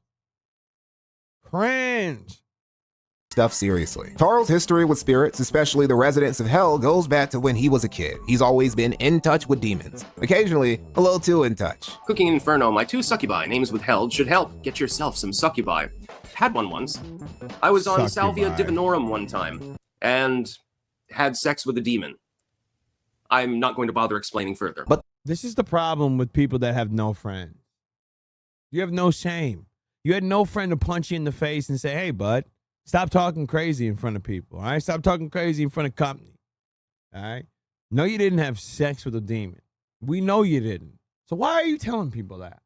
Stuff seriously. Tarl's history with spirits, especially the residents of hell, goes back to when he was a kid. He's always been in touch with demons. Occasionally, a little too in touch.
Cooking Inferno, my 2 succubi, names withheld, should help. Get yourself some succubi. Had one once. I was on Salvia Divinorum one time, and had sex with a demon. I'm not going to bother explaining further.
But
this is the problem with people that have no friends. You have no shame. You had no friend to punch you in the face and say, hey, bud, Stop talking crazy in front of people. All right, stop talking crazy in front of company. All right. No, you didn't have sex with a demon. We know you didn't. So why are you telling people that?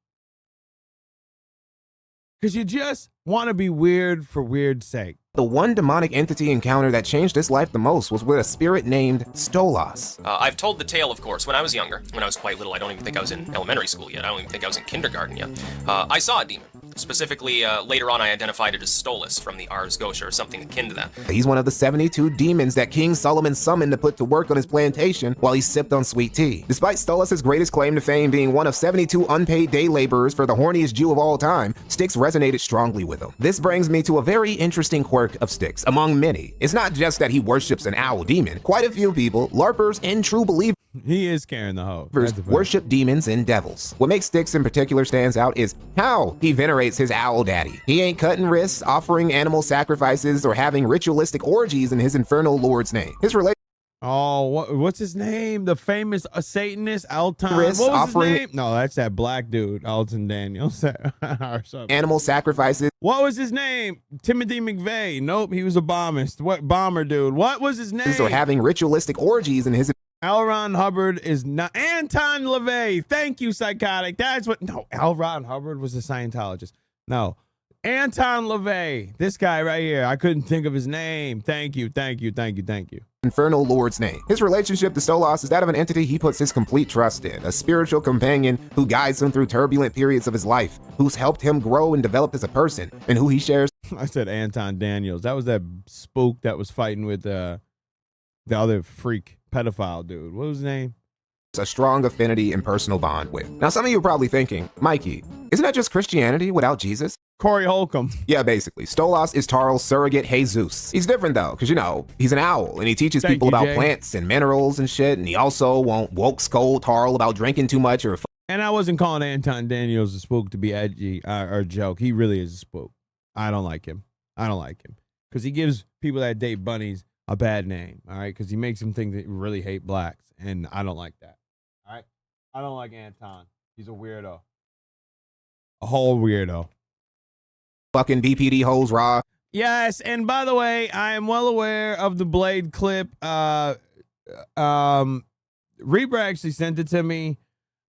Because you just want to be weird for weird's sake.
The one demonic entity encounter that changed his life the most was with a spirit named Stolas.
I've told the tale, of course, when I was younger. When I was quite little, I don't even think I was in elementary school yet. I don't even think I was in kindergarten yet. I saw a demon. Specifically, later on, I identified it as Stolas from the Ars Gotia or something akin to that.
He's one of the 72 demons that King Solomon summoned to put to work on his plantation while he sipped on sweet tea. Despite Stolas' greatest claim to fame being one of 72 unpaid day laborers for the horniest Jew of all time, Styx resonated strongly with him. This brings me to a very interesting quirk of Styx, among many. It's not just that he worships an owl demon. Quite a few people, LARPers and true believers,
he is carrying the hoe.
Worship demons and devils. What makes Styx in particular stands out is how he venerates his owl daddy. He ain't cutting wrists, offering animal sacrifices, or having ritualistic orgies in his infernal lord's name. His relation.
Oh, what's his name? The famous Satanist Alton.
Wrists,
What was
offering
his name? No, that's that black dude, Alton Daniels. Or something.
Animal sacrifices.
What was his name? Timothy McVeigh. Nope, he was a bombist. What bomber dude? What was his name?
Or having ritualistic orgies in his.
L. Ron Hubbard is not. Anton LaVey. Thank you, psychotic. That's what. No, L. Ron Hubbard was a Scientologist. No, Anton LaVey. This guy right here. I couldn't think of his name. Thank you.
Infernal Lord's name. His relationship to Stolas is that of an entity he puts his complete trust in, a spiritual companion who guides him through turbulent periods of his life, who's helped him grow and develop as a person, and who he shares.
I said Anton Daniels. That was that spook that was fighting with the other freak pedophile dude. What was his name?
A strong affinity and personal bond with. Now, some of you are probably thinking, Mikey, isn't that just Christianity without Jesus?
Corey Holcomb.
Yeah, basically. Stolas is Tarl's surrogate Jesus. He's different though, because he's an owl and he teaches people about plants and minerals and shit, and he also won't woke scold Tarl about drinking too much or.
And I wasn't calling Anton Daniels a spook to be edgy or a joke. He really is a spook. I don't like him. Because he gives people that date bunnies a bad name, all right? Because he makes them think they really hate blacks, and I don't like that, all right? I don't like Anton. He's a weirdo. A whole weirdo.
Fucking BPD hoes raw.
Yes, and by the way, I am well aware of the Blade clip. Reba actually sent it to me.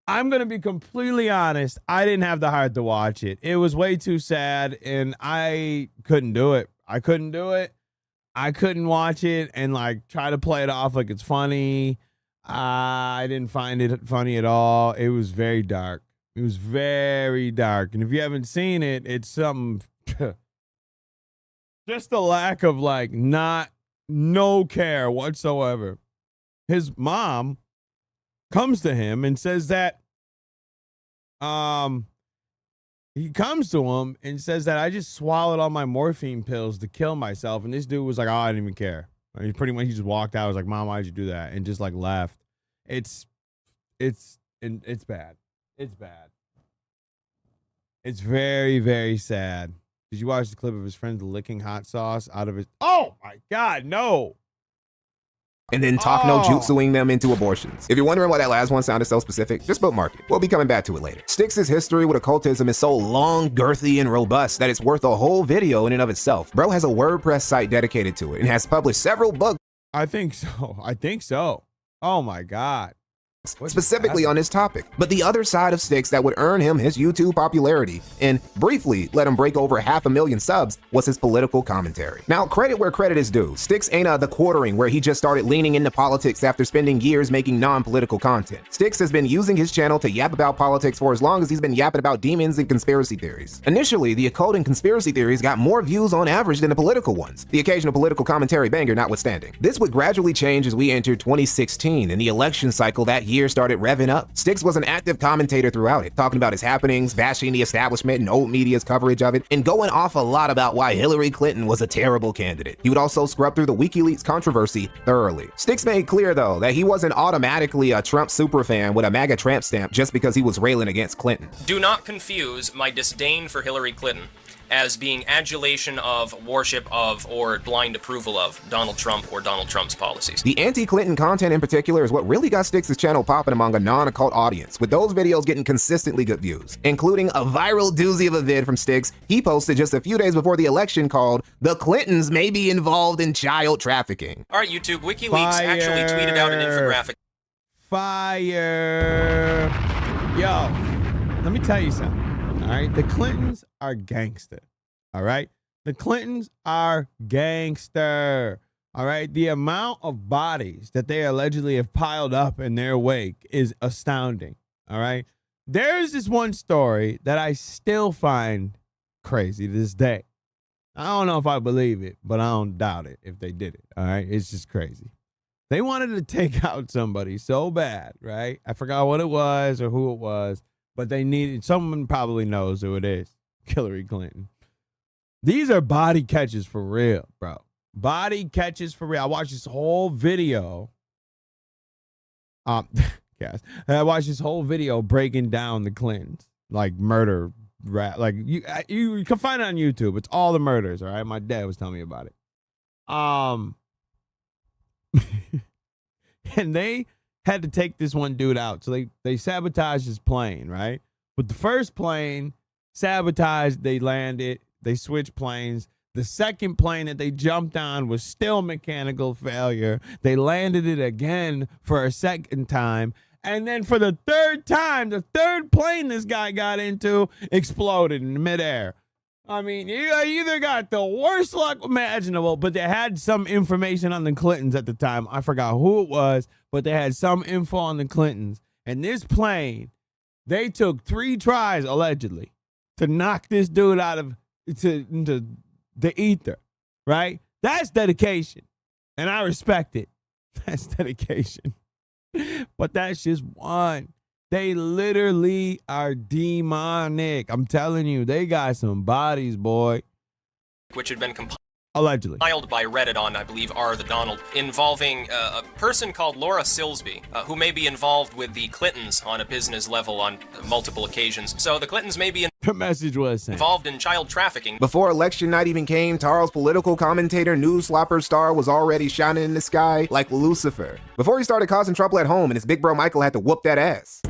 I'm going to be completely honest. I didn't have the heart to watch it. It was way too sad, and I couldn't do it. I couldn't watch it and like try to play it off like it's funny. I didn't find it funny at all. It was very dark. And if you haven't seen it, it's something. Just a lack of like no care whatsoever. His mom comes to him and says that he comes to him and says that I just swallowed all my morphine pills to kill myself. And this dude was like, oh, I didn't even care. He pretty much, he just walked out. I was like, Mom, why'd you do that? And just like laughed. It's bad. It's very, very sad. Did you watch the clip of his friend licking hot sauce out of his? Oh my God, no.
And then talk no jutsuing them into abortions. If you're wondering why that last one sounded so specific, just bookmark it. We'll be coming back to it later. Styx's history with occultism is so long, girthy, and robust that it's worth a whole video in and of itself. Bro has a WordPress site dedicated to it and has published several books.
I think so. Oh my God.
Specifically on this topic, but the other side of Styx that would earn him his YouTube popularity and briefly let him break over 500,000 subs was his political commentary. Now, credit where credit is due. Styx ain't the quartering where he just started leaning into politics after spending years making non-political content. Styx has been using his channel to yap about politics for as long as he's been yapping about demons and conspiracy theories. Initially, the occult and conspiracy theories got more views on average than the political ones, the occasional political commentary banger notwithstanding. This would gradually change as we entered 2016 and the election cycle that year started revving up. Styx was an active commentator throughout it, talking about his happenings, bashing the establishment and old media's coverage of it, and going off a lot about why Hillary Clinton was a terrible candidate. He would also scrub through the WikiLeaks controversy thoroughly. Styx made clear, though, that he wasn't automatically a Trump superfan with a MAGA tramp stamp just because he was railing against Clinton.
Do not confuse my disdain for Hillary Clinton as being adulation of, worship of, or blind approval of Donald Trump or Donald Trump's policies.
The anti-Clinton content in particular is what really got Styx's channel popping among a non-occult audience, with those videos getting consistently good views, including a viral doozy of a vid from Styx he posted just a few days before the election called "The Clintons May Be Involved in Child Trafficking."
All right, YouTube, WikiLeaks actually tweeted out an infographic.
Fire. Yo, let me tell you something. All right, the Clintons are gangster. All right, the Clintons are gangster. All right, the amount of bodies that they allegedly have piled up in their wake is astounding. All right, there's this one story that I still find crazy to this day. I don't know if I believe it, but I don't doubt it if they did it. All right, it's just crazy. They wanted to take out somebody so bad, right? I forgot what it was or who it was, but they needed, someone probably knows who it is, Hillary Clinton. These are body catches for real, bro. Body catches for real. I watched this whole video. Yes, I watched this whole video breaking down the Clintons, like murder, like you can find it on YouTube. It's all the murders. All right, my dad was telling me about it. And they had to take this one dude out. So they sabotaged his plane, right? With the first plane, sabotaged, they landed, they switched planes. The second plane that they jumped on was still mechanical failure. They landed it again for a second time. And then for the third time, the third plane this guy got into exploded in midair. I mean, you either got the worst luck imaginable, but they had some information on the Clintons at the time. I forgot who it was, but they had some info on the Clintons. And this plane, they took 3 tries, allegedly, to knock this dude out of into the ether, right? That's dedication. And I respect it. That's dedication. But that's just one. They literally are demonic. I'm telling you, they got some bodies, boy.
Which had been
allegedly
compiled by Reddit on, I believe, R the Donald, involving a person called Laura Silsby, who may be involved with the Clintons on a business level on multiple occasions. So the Clintons may be
the message was
involved in child trafficking.
Before election night even came, Tarl's political commentator, news slapper star was already shining in the sky like Lucifer. Before he started causing trouble at home and his big bro Michael had to whoop that ass.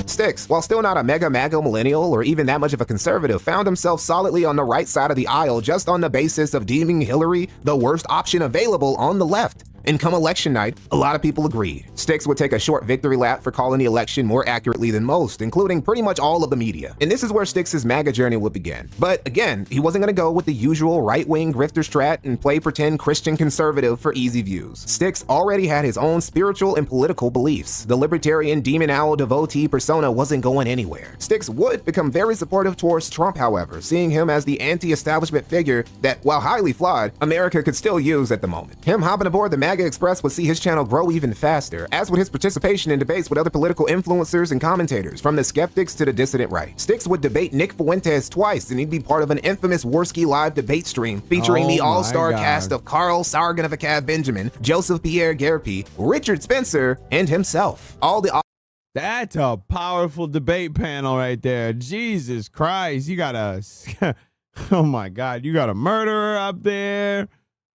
Styx, while still not a mega MAGA millennial or even that much of a conservative, found himself solidly on the right side of the aisle just on the basis of deeming Hillary the worst option available on the left. And come election night, a lot of people agreed. Styx would take a short victory lap for calling the election more accurately than most, including pretty much all of the media. And this is where Styx's MAGA journey would begin. But again, he wasn't gonna go with the usual right-wing grifter strat and play pretend Christian conservative for easy views. Styx already had his own spiritual and political beliefs. The libertarian demon owl devotee persona wasn't going anywhere. Styx would become very supportive towards Trump, however, seeing him as the anti-establishment figure that, while highly flawed, America could still use at the moment. Him hopping aboard the MAGA Express would see his channel grow even faster, as would his participation in debates with other political influencers and commentators, from the skeptics to the dissident right. Styx would debate Nick Fuentes twice, and he'd be part of an infamous Worski live debate stream featuring the all-star cast of Carl Sarganovacav Benjamin, Joseph Pierre Gerpi, Richard Spencer, and himself.
That's a powerful debate panel right there. Jesus Christ, you got a, oh my God, you got a murderer up there.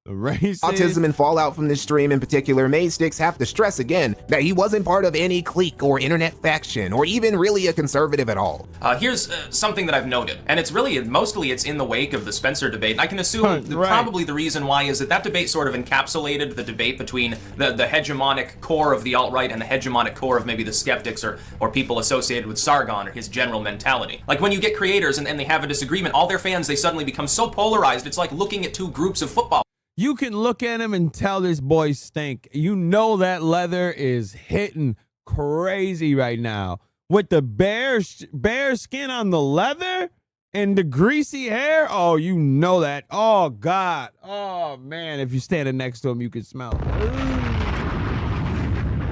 The racist.
Autism and fallout from this stream in particular made Styx have to stress again that he wasn't part of any clique or internet faction or even really a conservative at all.
Here's something that I've noted, and it's really, mostly it's in the wake of the Spencer debate. I can assume probably the reason why is that debate sort of encapsulated the debate between the hegemonic core of the alt-right and the hegemonic core of maybe the skeptics or people associated with Sargon or his general mentality. Like when you get creators and they have a disagreement, all their fans, they suddenly become so polarized, it's like looking at 2 groups of football.
You can look at him and tell this boy stink. You know that leather is hitting crazy right now. With the bare skin on the leather and the greasy hair. Oh, you know that. Oh, God. Oh, man. If you're standing next to him, you can smell it.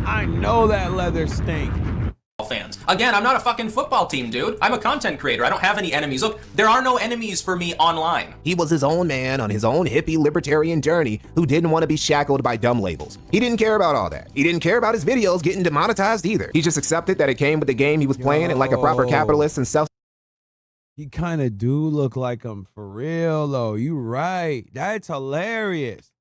I know that leather stink.
Fans. Again, I'm not a fucking football team, dude. I'm a content creator. I don't have any enemies. Look, there are no enemies for me online.
He was his own man on his own hippie libertarian journey who didn't want to be shackled by dumb labels. He didn't care about all that. He didn't care about his videos getting demonetized either. He just accepted that it came with the game he was playing, and like a proper capitalist and self
He kind of do look like him for real, though. You right. That's hilarious.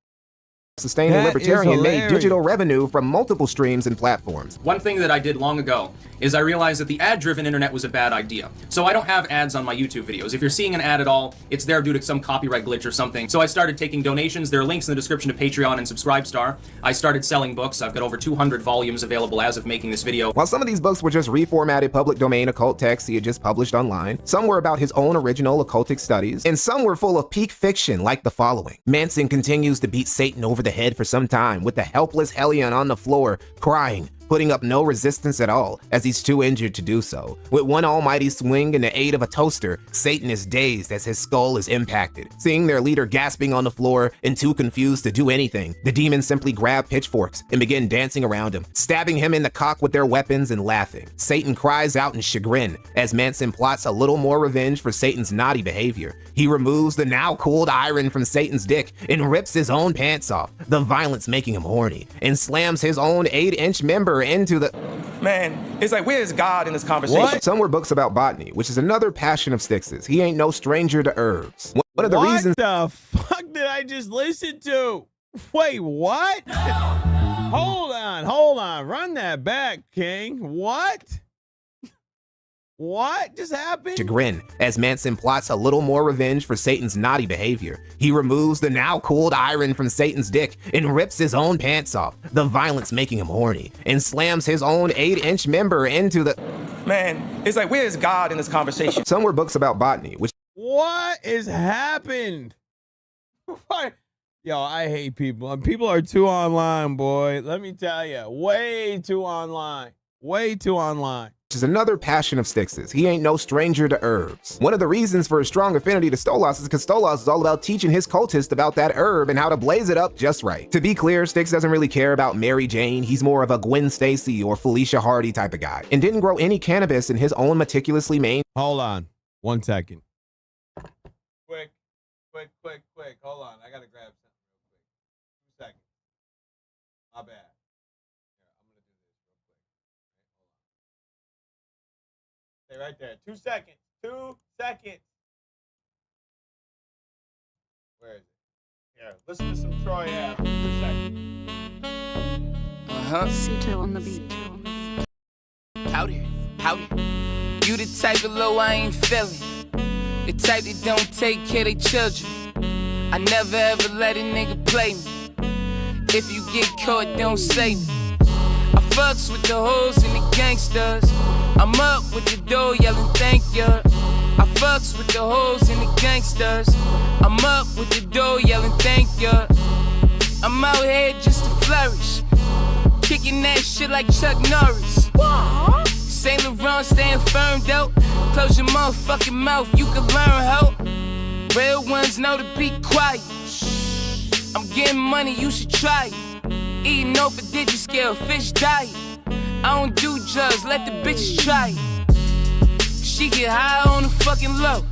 Sustaining
That is
libertarian made
hilarious.
digital revenue from multiple streams and platforms.
One thing that I did long ago is I realized that the ad-driven internet was a bad idea. So I don't have ads on my YouTube videos. If you're seeing an ad at all, it's there due to some copyright glitch or something. So I started taking donations. There are links in the description to Patreon and Subscribestar. I started selling books. I've got over 200 volumes available as of making this video.
While some of these books were just reformatted public domain occult texts he had just published online, some were about his own original occultic studies, and some were full of peak fiction like the following. Manson continues to beat Satan over the head for some time, with the helpless Hellion on the floor, crying, putting up no resistance at all, as he's too injured to do so. With one almighty swing and the aid of a toaster, Satan is dazed as his skull is impacted. Seeing their leader gasping on the floor and too confused to do anything, the demons simply grab pitchforks and begin dancing around him, stabbing him in the cock with their weapons and laughing. Satan cries out in chagrin as Manson plots a little more revenge for Satan's naughty behavior. He removes the now cooled iron from Satan's dick and rips his own pants off, the violence making him horny, and slams his own 8-inch member into the...
Man, it's like, where's God in this conversation?
What? Some were books about botany, which is another passion of Styx's. He ain't no stranger to herbs. One of the reasons...
What the fuck did I just listen to? Wait, what? Hold on. Run that back, King. What? What just happened?
Chagrin, as Manson plots a little more revenge for Satan's naughty behavior. He removes the now cooled iron from Satan's dick and rips his own pants off, the violence making him horny, and slams his own 8-inch member into the...
Man, it's like, where's God in this conversation?
Some were books about botany, which...
What is happened? What? Yo, I hate people. People are too online, boy. Let me tell you, way too online. Way too online.
Which is another passion of Styx's. He ain't no stranger to herbs. One of the reasons for his strong affinity to Stolas is because Stolas is all about teaching his cultists about that herb and how to blaze it up just right. To be clear, Styx doesn't really care about Mary Jane. He's more of a Gwen Stacy or Felicia Hardy type of guy, and didn't grow any cannabis in his own meticulously maintained...
Hold on. 1 second. Quick. Hold on. I gotta grab something real quick. 2 seconds. My bad. Stay right there. 2 seconds. 2 seconds. Where is it? Here, listen to some Troy Ave. 2 seconds.
Cito on the beat. Howdy. You the type of low I ain't feeling. The type that don't take care of their children. I never ever let a nigga play me. If you get caught, don't say me. I fucks with the hoes and the gangsters. I'm up with the dough yelling thank ya. I fucks with the hoes and the gangsters. I'm up with the dough yelling thank ya. I'm out here just to flourish, kicking that shit like Chuck Norris. Saint Laurent staying firm though. Close your motherfucking mouth, you can learn how. Real ones know to be quiet. I'm getting money, you should try it. Eating off a digi-scale, fish diet. I don't do drugs, let the bitches try it. She get high on the fucking low.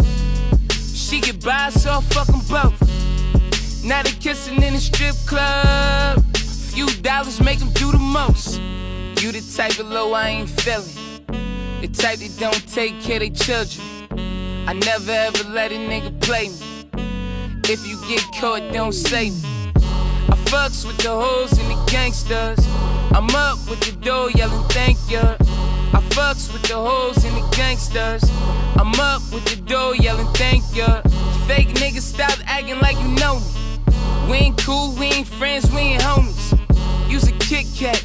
She get by, so I fuck them both. Now they kissing in the strip club. Few dollars make them do the most. You the type of low I ain't feeling. The type that don't take care of their children. I never ever let a nigga play me. If you get caught, don't say me. I fucks with the hoes and the gangsters. I'm up with the dough yelling thank ya. I fucks with the hoes and the gangsters. I'm up with the dough yelling thank ya. Fake niggas stop acting like you know me. We ain't cool, we ain't friends, we ain't homies. Use a Kit Kat,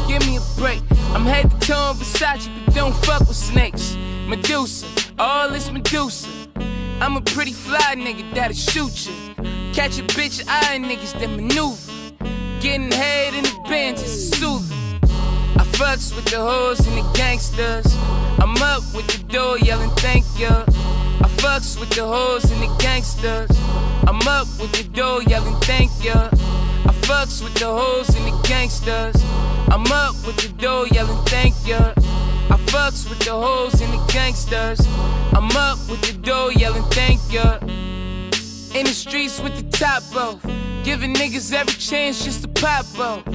give me a break. I'm head to toe in Versace, but don't fuck with snakes. Medusa, all this Medusa. I'm a pretty fly nigga that'll shoot you. Catch a bitch eye niggas that maneuver. Getting head in the bench is a soother. I fucks with the hoes and the gangsters. I'm up with the dough yelling thank ya. I fucks with the hoes and the gangsters. I'm up with the dough yelling thank ya. I fucks with the hoes and the gangsters. I'm up with the dough yelling thank ya. I fucks with the hoes and the gangsters. I'm up with the dough yelling thank ya. In the streets with the top off, giving niggas every chance just to pop off.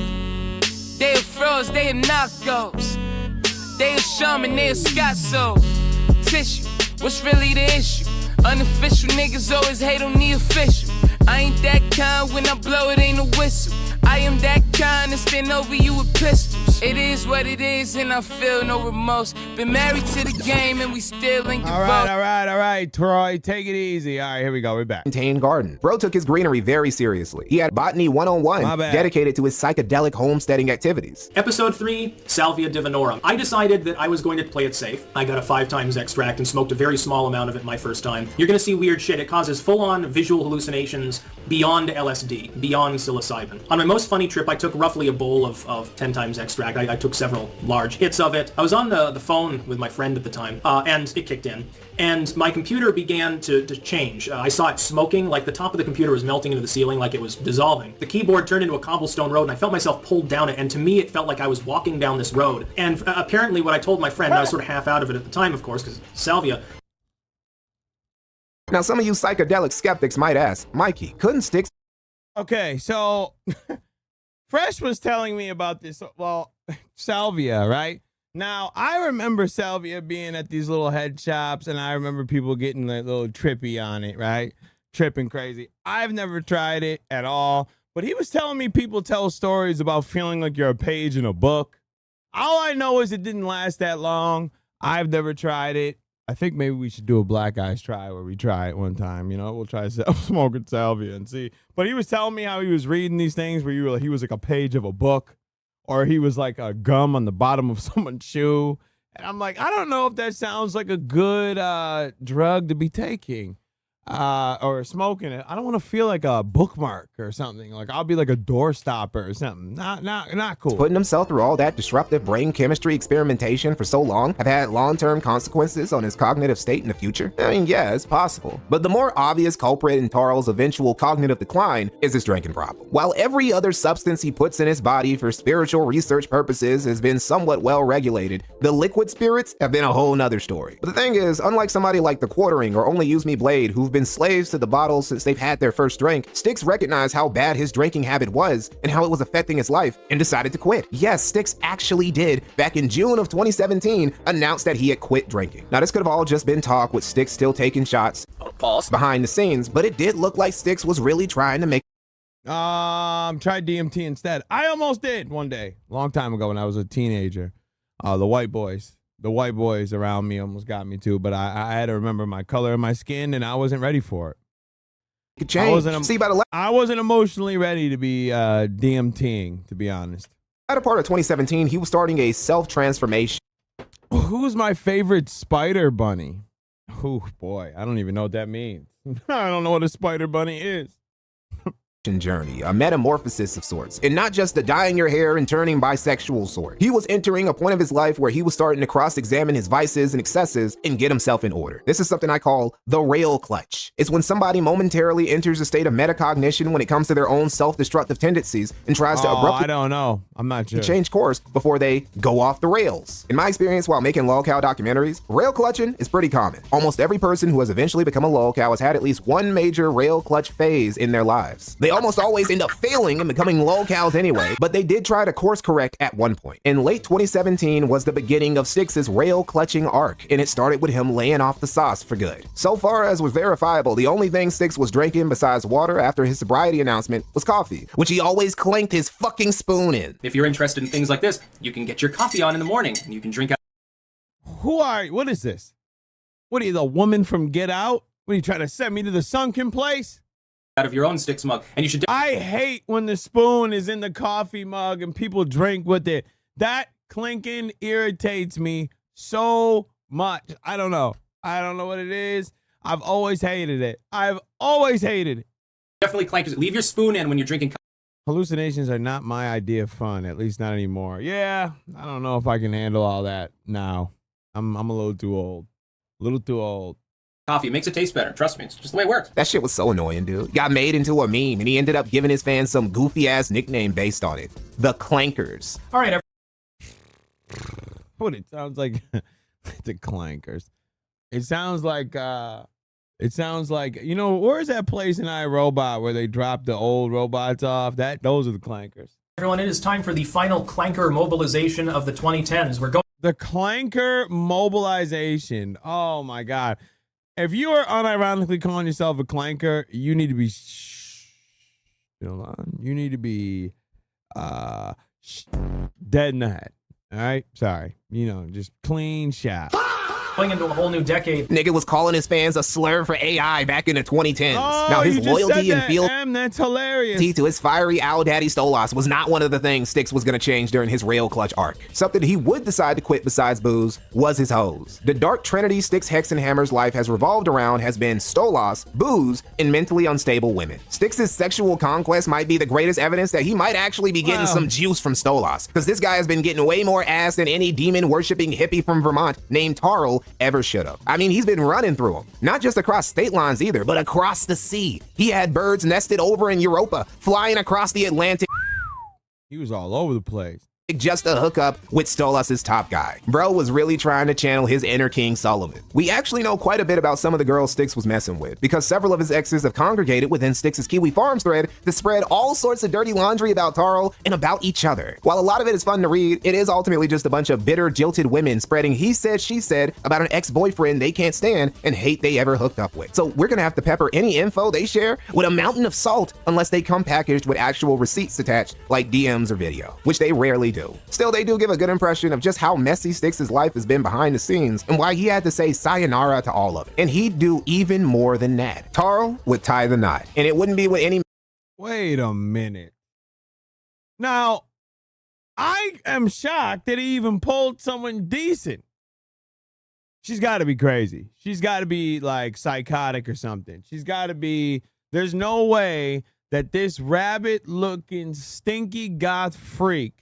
They are frauds, they are knockoffs. They are shaman, they are Scotso. Tissue, What's really the issue? Unofficial niggas always hate on the official. I ain't that kind, when I blow it ain't a whistle. I am that kind to stand over you with pistols. It is what it is and I feel no remorse. Been married to the game and we still ain't divorced.
All right, Troy, take it easy. All right, here we go, we're back.
Maintained garden. Bro took his greenery very seriously. He had Botany 101
My bad.
dedicated to his psychedelic homesteading activities.
Episode 3, Salvia divinorum. I decided that I was going to play it safe. I got a 5 times extract and smoked a very small amount of it my first time. You're gonna see weird shit. It causes full-on visual hallucinations beyond LSD, beyond psilocybin. On my most funny trip, I took roughly a bowl of 10 times extract. I took several large hits of it. I was on the phone with my friend at the time, and it kicked in. And my computer began to change. I saw it smoking, like the top of the computer was melting into the ceiling like it was dissolving. The keyboard turned into a cobblestone road, and I felt myself pulled down it, and to me it felt like I was walking down this road. And apparently what I told my friend, I was sort of half out of it at the time, of course, because salvia.
Now, some of you psychedelic skeptics might ask, Mikey, couldn't Styx...
Okay, so Fresh was telling me about this, well, salvia, right? Now, I remember salvia being at these little head shops, and I remember people getting a little trippy on it, right? Tripping crazy. I've never tried it at all, but he was telling me people tell stories about feeling like you're a page in a book. All I know is it didn't last that long. I've never tried it. I think maybe we should do a Black Eyes try where we try it one time. You know, we'll try smoking salvia and see. But he was telling me how he was reading these things where he was like a page of a book, or he was like a gum on the bottom of someone's shoe. And I'm like, I don't know if that sounds like a good drug to be taking or smoking it. I don't want to feel like a bookmark or something. Like I'll be like a door stopper or something. Not cool.
Putting himself through all that disruptive brain chemistry experimentation for so long have had long-term consequences on his cognitive state in the future? I mean, yeah, it's possible. But the more obvious culprit in Tarl's eventual cognitive decline is his drinking problem. While every other substance he puts in his body for spiritual research purposes has been somewhat well regulated, the liquid spirits have been a whole nother story. But the thing is, unlike somebody like the Quartering or Only Use Me Blade, who've been slaves to the bottles since they've had their first drink, Styx recognized how bad his drinking habit was and how it was affecting his life and decided to quit. Yes, Styx actually did, back in June of 2017, announce that he had quit drinking. Now, this could have all just been talk with Styx still taking shots behind the scenes, but it did look like Styx was really trying to make
try DMT instead. I almost did one day, long time ago when I was a teenager. The white boys around me almost got me too, but I had to remember my color of my skin, and I wasn't ready for it. I wasn't emotionally ready to be DMTing, to be honest.
At a part of 2017, he was starting a self-transformation.
Who's my favorite spider bunny? Oh boy, I don't even know what that means. I don't know what a spider bunny is.
Journey, a metamorphosis of sorts, and not just the dyeing your hair and turning bisexual sort. He was entering a point of his life where he was starting to cross-examine his vices and excesses and get himself in order. This is something I call the rail clutch. It's when somebody momentarily enters a state of metacognition when it comes to their own self-destructive tendencies and tries to abruptly
I don't know. I'm not sure.
change course before they go off the rails. In my experience while making lolcow documentaries, rail clutching is pretty common. Almost every person who has eventually become a lolcow has had at least one major rail clutch phase in their lives. They almost always end up failing and becoming lolcows anyway, but they did try to course correct at one point. In late 2017 was the beginning of Styx's rail clutching arc, and it started with him laying off the sauce for good. So far as was verifiable, the only thing Styx was drinking besides water after his sobriety announcement was coffee, which he always clanked his fucking spoon in.
If you're interested in things like this, you can get your coffee on in the morning, and you can drink out.
Who are you? What is this? What are you, the woman from Get Out? What are you trying to send me to the sunken place?
Out of your own Styx mug, and you should.
I hate when the spoon is in the coffee mug and people drink with it. That clinking irritates me so much. I don't know what it is. I've always hated it.
Definitely clankers. Leave your spoon in when you're drinking.
Hallucinations are not my idea of fun, at least not anymore. Yeah, I don't know if I can handle all that now. I'm a little too old.
Coffee makes it taste better. Trust me, it's just the way it works.
That shit was so annoying, dude. Got made into a meme, and he ended up giving his fans some goofy-ass nickname based on it. The Clankers.
All right,
what it sounds like, the Clankers. It sounds like, you know, where's that place in iRobot where they drop the old robots off? Those are the Clankers.
Everyone, it is time for the final clanker mobilization of the 2010s. We're going.
The clanker mobilization. Oh my God. If you are unironically calling yourself a clanker, you need to be you need to be dead in the head. All right? Sorry. You know, just clean shot.
Going into a whole new decade.
Nigga was calling his fans a slur for AI back in the 2010s.
Oh,
now his
you just said
loyalty and
that,
fealty
M, that's hilarious.
to his fiery owl daddy Stolas was not one of the things Styx was gonna change during his rail clutch arc. Something he would decide to quit besides booze was his hoes. The dark trinity Styxhexenhammer's life has revolved around has been Stolas, booze, and mentally unstable women. Styx's sexual conquest might be the greatest evidence that he might actually be getting some juice from Stolas, because this guy has been getting way more ass than any demon-worshipping hippie from Vermont named Tarl ever should have. I mean, he's been running through them. Not just across state lines either, but across the sea. He had birds nested over in Europa, flying across the Atlantic.
He was all over the place.
Just to hook up with Stolas' top guy. Bro was really trying to channel his inner King Solomon. We actually know quite a bit about some of the girls Styx was messing with, because several of his exes have congregated within Styx's Kiwi Farms thread to spread all sorts of dirty laundry about Tarl and about each other. While a lot of it is fun to read, it is ultimately just a bunch of bitter, jilted women spreading he said, she said about an ex-boyfriend they can't stand and hate they ever hooked up with. So we're gonna have to pepper any info they share with a mountain of salt unless they come packaged with actual receipts attached, like DMs or video, which they rarely do. Still, they do give a good impression of just how messy Styx's life has been behind the scenes and why he had to say sayonara to all of it. And he'd do even more than that. Tarl would tie the knot, and it wouldn't be with any...
Wait a minute. Now, I am shocked that he even pulled someone decent. She's got to be crazy. She's got to be like psychotic or something. She's got to be... There's no way that this rabbit-looking stinky goth freak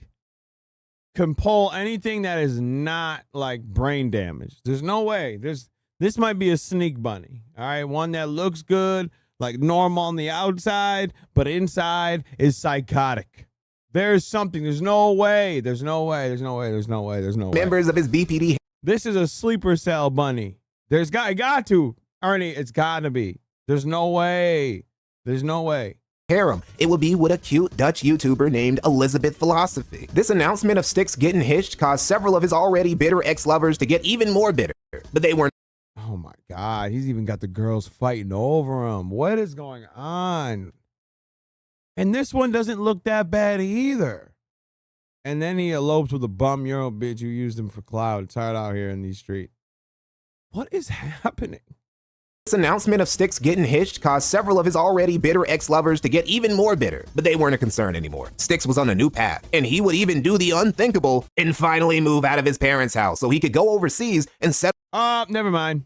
can pull anything that is not like brain damage. There's no way. This might be a sneak bunny. All right, one that looks good, like normal on the outside, but inside is psychotic. There's something. There's no way. There's no way. There's no way. There's no way. There's no way.
Members of his BPD.
This is a sleeper cell bunny. Got to. Ernie, it's gotta be. There's no way. There's no way.
Harem. It would be with a cute Dutch YouTuber named Elizabeth Philosophy. This announcement of Styx getting hitched caused several of his already bitter ex-lovers to get even more bitter, but they weren't.
Oh my God, he's even got the girls fighting over him. What is going on? And this one doesn't look that bad either. And then he elopes with a bum Euro bitch who used him for clout. It's hard out here in these streets. What is happening?
This announcement of Styx getting hitched caused several of his already bitter ex-lovers to get even more bitter, but they weren't a concern anymore. Styx was on a new path, and he would even do the unthinkable and finally move out of his parents' house so he could go overseas and settle.
Never mind.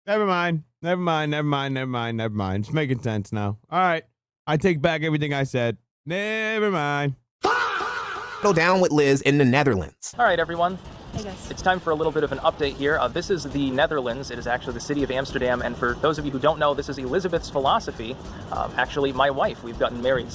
Never mind. Never mind. Never mind. Never mind. Never mind. It's making sense now. All right. I take back everything I said. Never mind.
Down with Liz in the Netherlands.
All right, everyone.
Hey guys.
It's time for a little bit of an update here. This is the Netherlands. It is actually the city of Amsterdam. And for those of you who don't know, this is Elizabeth's philosophy. Actually, my wife. We've gotten married.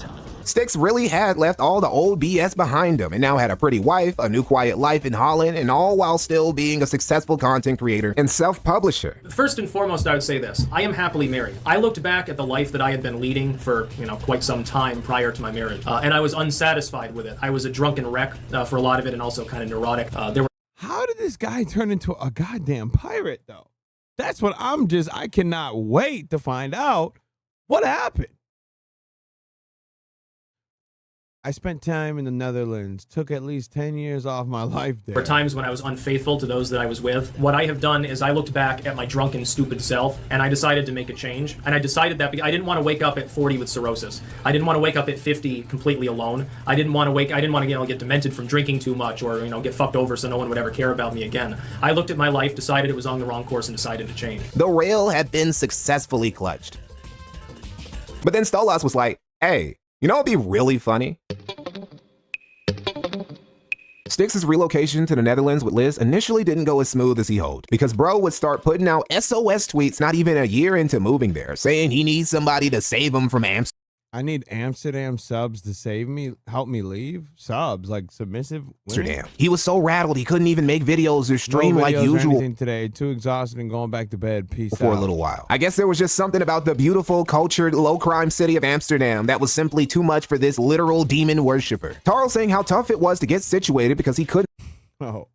Styx really had left all the old BS behind him and now had a pretty wife, a new quiet life in Holland, and all while still being a successful content creator and self-publisher.
First and foremost, I would say this. I am happily married. I looked back at the life that I had been leading for, quite some time prior to my marriage, and I was unsatisfied with it. I was a drunken wreck for a lot of it and also kind of neurotic.
How did this guy turn into a goddamn pirate, though? That's what I cannot wait to find out what happened. I spent time in the Netherlands, took at least 10 years off my life there.
There were times when I was unfaithful to those that I was with. What I have done is I looked back at my drunken, stupid self, and I decided to make a change. And I decided that I didn't want to wake up at 40 with cirrhosis. I didn't want to wake up at 50 completely alone. I didn't want to get demented from drinking too much or, get fucked over so no one would ever care about me again. I looked at my life, decided it was on the wrong course, and decided to change.
The rail had been successfully clutched. But then Stolas was like, hey, it'd be really funny? Styx's relocation to the Netherlands with Liz initially didn't go as smooth as he hoped, because bro would start putting out SOS tweets not even a year into moving there, saying he needs somebody to save him from Amsterdam.
I need Amsterdam subs to save me, help me leave? Subs, like submissive women?
Amsterdam. He was so rattled he couldn't even make videos or stream like usual.
Today, too exhausted and going back to bed. Peace out.
For a little while. I guess there was just something about the beautiful, cultured, low-crime city of Amsterdam that was simply too much for this literal demon worshiper. Tarl saying how tough it was to get situated because he couldn't.
Oh.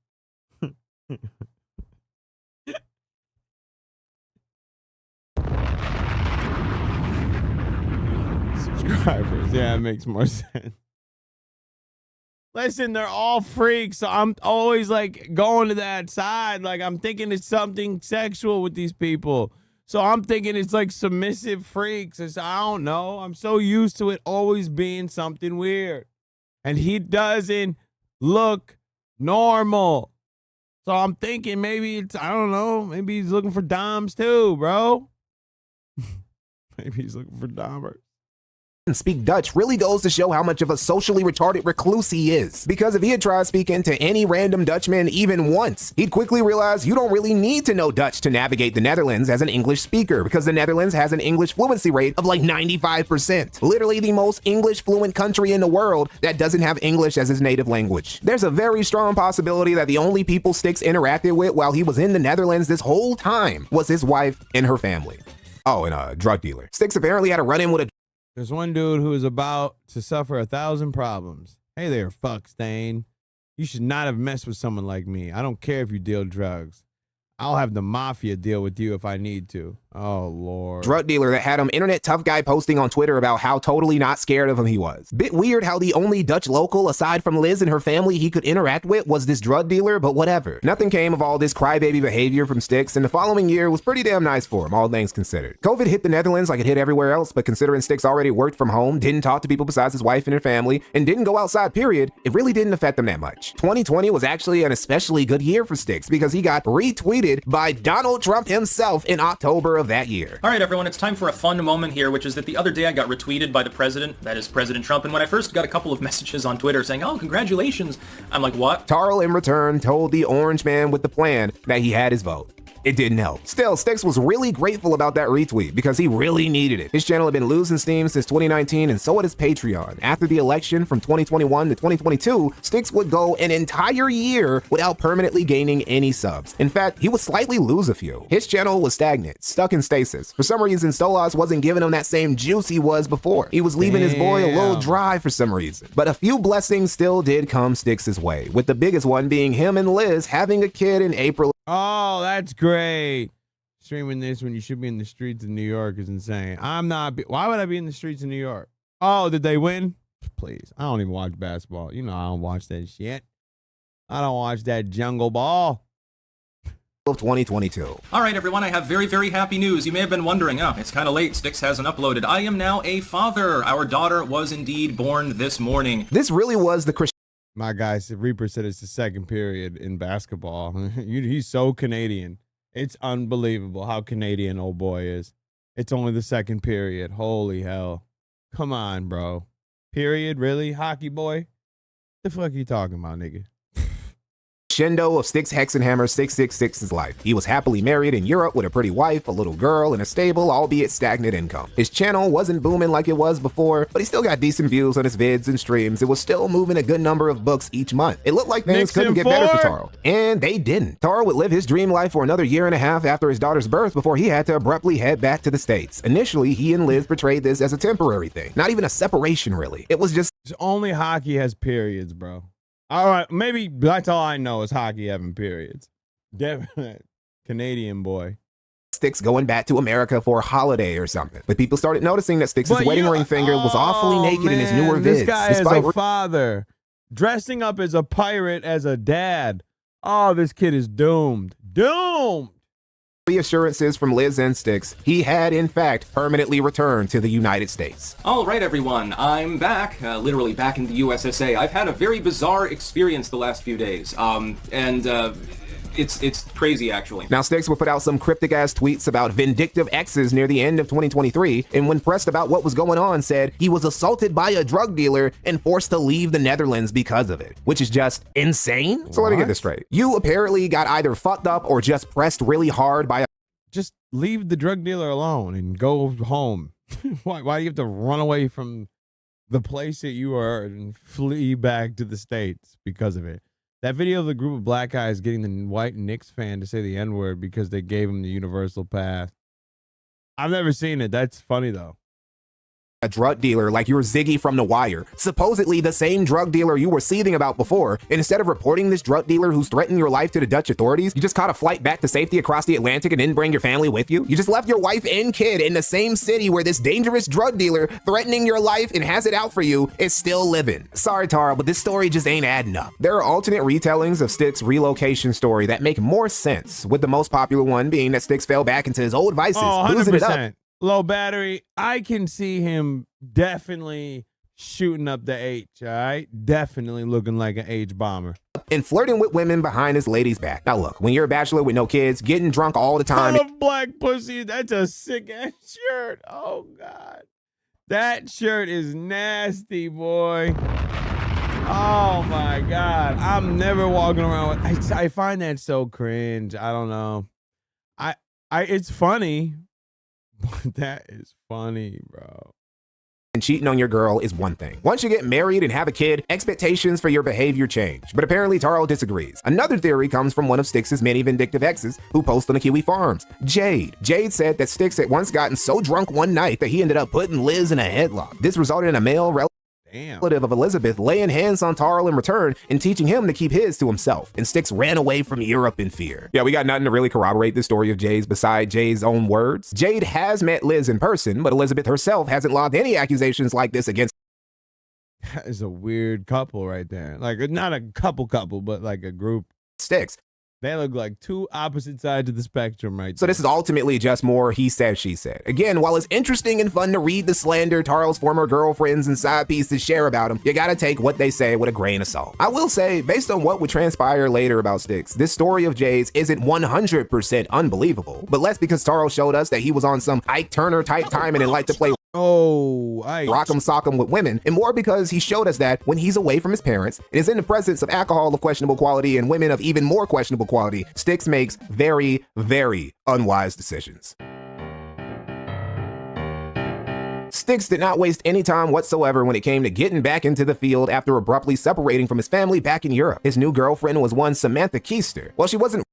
Subscribers. Yeah, it makes more sense. Listen, they're all freaks, so I'm always like going to that side. Like I'm thinking it's something sexual with these people. So I'm thinking it's like submissive freaks. I don't know. I'm so used to it always being something weird. And he doesn't look normal. So I'm thinking maybe it's, I don't know, maybe he's looking for Doms too, bro. Maybe he's looking for Domers.
And speak Dutch really goes to show how much of a socially retarded recluse he is. Because if he had tried speaking to any random Dutchman even once, he'd quickly realize you don't really need to know Dutch to navigate the Netherlands as an English speaker, because the Netherlands has an English fluency rate of like 95%. Literally the most English fluent country in the world that doesn't have English as his native language. There's a very strong possibility that the only people Styx interacted with while he was in the Netherlands this whole time was his wife and her family. Oh, and a drug dealer. Styx apparently had a run-in with a
There's one dude who is about to suffer 1,000 problems. Hey there, fuck stain. You should not have messed with someone like me. I don't care if you deal drugs. I'll have the mafia deal with you if I need to. Oh, Lord.
Drug dealer that had him internet tough guy posting on Twitter about how totally not scared of him he was. Bit weird how the only Dutch local aside from Liz and her family he could interact with was this drug dealer, but whatever. Nothing came of all this crybaby behavior from Styx, and the following year was pretty damn nice for him, all things considered. COVID hit the Netherlands like it hit everywhere else, but considering Styx already worked from home, didn't talk to people besides his wife and her family, and didn't go outside period, it really didn't affect him that much. 2020 was actually an especially good year for Styx because he got retweeted by Donald Trump himself in October of that year.
All right, everyone, it's time for a fun moment here, which is that the other day I got retweeted by the president, that is President Trump, and when I first got a couple of messages on Twitter saying, oh, congratulations, I'm like, what?
Tarl, in return, told the orange man with the plan that he had his vote. It didn't help. Still, Styx was really grateful about that retweet because he really needed it. His channel had been losing steam since 2019, and so had his Patreon. After the election from 2021 to 2022, Styx would go an entire year without permanently gaining any subs. In fact, he would slightly lose a few. His channel was stagnant, stuck in stasis. For some reason, Stolas wasn't giving him that same juice he was before. He was leaving his boy a little dry for some reason. But a few blessings still did come Styx's way, with the biggest one being him and Liz having a kid in April.
Oh, that's great. Streaming this when you should be in the streets of New York is insane. I'm not. Why would I be in the streets of New York? Oh, did they win? Please. I don't even watch basketball. You know I don't watch that shit. I don't watch that jungle ball.
Of 2022.
All right, everyone, I have very, very happy news. You may have been wondering, oh, it's kind of late. Styx hasn't uploaded. I am now a father. Our daughter was indeed born this morning.
This really was the Christian.
My guy, Reaper said it's the second period in basketball. He's so Canadian. It's unbelievable how Canadian old boy is. It's only the second period. Holy hell. Come on, bro. Period? Really? Hockey boy? The fuck are you talking about, nigga?
Crescendo of Styxhexenhammer 666's life. He was happily married in Europe with a pretty wife, a little girl, and a stable, albeit stagnant income. His channel wasn't booming like it was before, but he still got decent views on his vids and streams. It was still moving a good number of books each month. It looked like things couldn't get better for Tarl. And they didn't. Tarl would live his dream life for another year and a half after his daughter's birth before he had to abruptly head back to the States. Initially, he and Liz portrayed this as a temporary thing. Not even a separation, really. It was just...
Only hockey has periods, bro. All right, maybe that's all I know is hockey having periods. Definitely. Canadian boy.
Styx going back to America for a holiday or something. But people started noticing that Styx's wedding ring finger was awfully naked in his newer vids.
This guy is a father. Dressing up as a pirate as a dad. Oh, this kid is doomed. Doomed!
Reassurances from Liz and Styx, he had in fact permanently returned to the United States.
All right, everyone, I'm back, literally back in the USSA. I've had a very bizarre experience the last few days, it's crazy, actually.
Now, Styx would put out some cryptic-ass tweets about vindictive exes near the end of 2023, and when pressed about what was going on, said he was assaulted by a drug dealer and forced to leave the Netherlands because of it, which is just insane. So let me get this straight. You apparently got either fucked up or just pressed really hard by a...
Just leave the drug dealer alone and go home. Why do you have to run away from the place that you are and flee back to the States because of it? That video of the group of black guys getting the white Knicks fan to say the N-word because they gave him the universal pass. I've never seen it. That's funny, though.
a drug dealer like you're Ziggy from The Wire, supposedly the same drug dealer you were seething about before, and instead of reporting this drug dealer who's threatened your life to the Dutch authorities, you just caught a flight back to safety across the Atlantic and didn't bring your family with you? You just left your wife and kid in the same city where this dangerous drug dealer threatening your life and has it out for you is still living. Sorry, Tara, but this story just ain't adding up. There are alternate retellings of Styx's relocation story that make more sense, with the most popular one being that Styx fell back into his old vices, losing it up.
Low battery. I can see him definitely shooting up the H, all right? Definitely looking like an H bomber.
And flirting with women behind his lady's back. Now look, when you're a bachelor with no kids, getting drunk all the time.
I love black pussy. That's a sick ass shirt. Oh God. That shirt is nasty, boy. Oh my God. I'm never walking around with I find that so cringe. I don't know. It's funny. That is funny, bro.
And cheating on your girl is one thing. Once you get married and have a kid, expectations for your behavior change. But apparently Taro disagrees. Another theory comes from one of Styx's many vindictive exes who posts on the Kiwi Farms, Jade. Jade said that Styx had once gotten so drunk one night that he ended up putting Liz in a headlock. This resulted in a male relative of Elizabeth laying hands on Taro in return and teaching him to keep his to himself. And Styx ran away from Europe in fear. Yeah, we got nothing to really corroborate the story of Jade's beside Jade's own words. Jade has met Liz in person, but Elizabeth herself hasn't logged any accusations like this against.
That is a weird couple right there. Like, not a couple, but like a group.
Styx.
They look like two opposite sides of the spectrum right
So
there.
this is ultimately just more he said, she said. Again, while it's interesting and fun to read the slander Taro's former girlfriends and side pieces share about him, you gotta take what they say with a grain of salt. I will say, based on what would transpire later about Styx, this story of Jade's isn't 100% unbelievable, but less because Taro showed us that he was on some Ike Turner type timing and liked to play rock'em sock'em with women, and more because he showed us that when he's away from his parents and is in the presence of alcohol of questionable quality and women of even more questionable quality, Styx makes very, very unwise decisions. Styx did not waste any time whatsoever when it came to getting back into the field after abruptly separating from his family back in Europe. His new girlfriend was one Samantha Keister. Well, she wasn't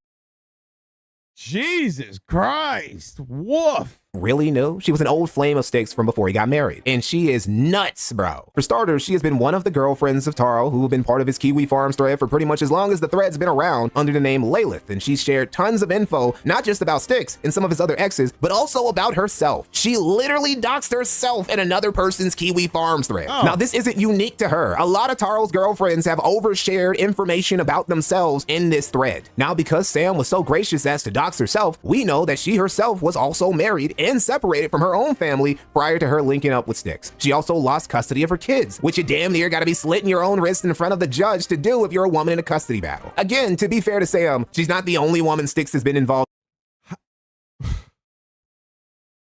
Jesus Christ. Woof.
Really new. She was an old flame of Styx from before he got married. And she is nuts, bro. For starters, she has been one of the girlfriends of Taro who have been part of his Kiwi Farms thread for pretty much as long as the thread's been around under the name Lalith. And she's shared tons of info, not just about Styx and some of his other exes, but also about herself. She literally doxed herself in another person's Kiwi Farms thread. Now, this isn't unique to her. A lot of Taro's girlfriends have overshared information about themselves in this thread. Now, because Sam was so gracious as to dox herself, we know that she herself was also married and separated from her own family prior to her linking up with Styx. She also lost custody of her kids, which you damn near gotta be slitting your own wrist in front of the judge to do if you're a woman in a custody battle. Again, to be fair to Sam, she's not the only woman Styx has been involved.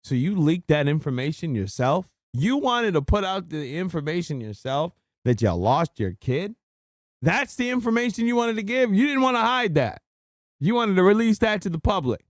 So you leaked that information yourself? You wanted to put out the information yourself that you lost your kid? That's the information you wanted to give? You didn't want to hide that. You wanted to release that to the public.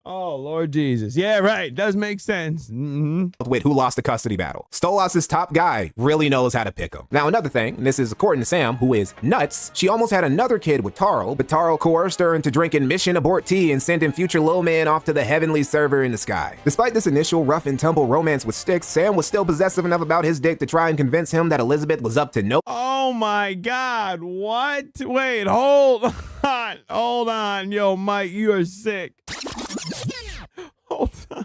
Oh, Lord Jesus. Yeah, right. Does make sense.
With who lost the custody battle. Stolas' top guy really knows how to pick him. Now, another thing, and this is according to Sam, who is nuts, she almost had another kid with Taro, but Taro coerced her into drinking Mission Abort tea and sending future Low Man off to the heavenly server in the sky. Despite this initial rough and tumble romance with Styx, Sam was still possessive enough about his dick to try and convince him that Elizabeth was up to no.
Oh my God. What? Wait, hold on. Hold on. Yo, Mike, you are sick. Hold on.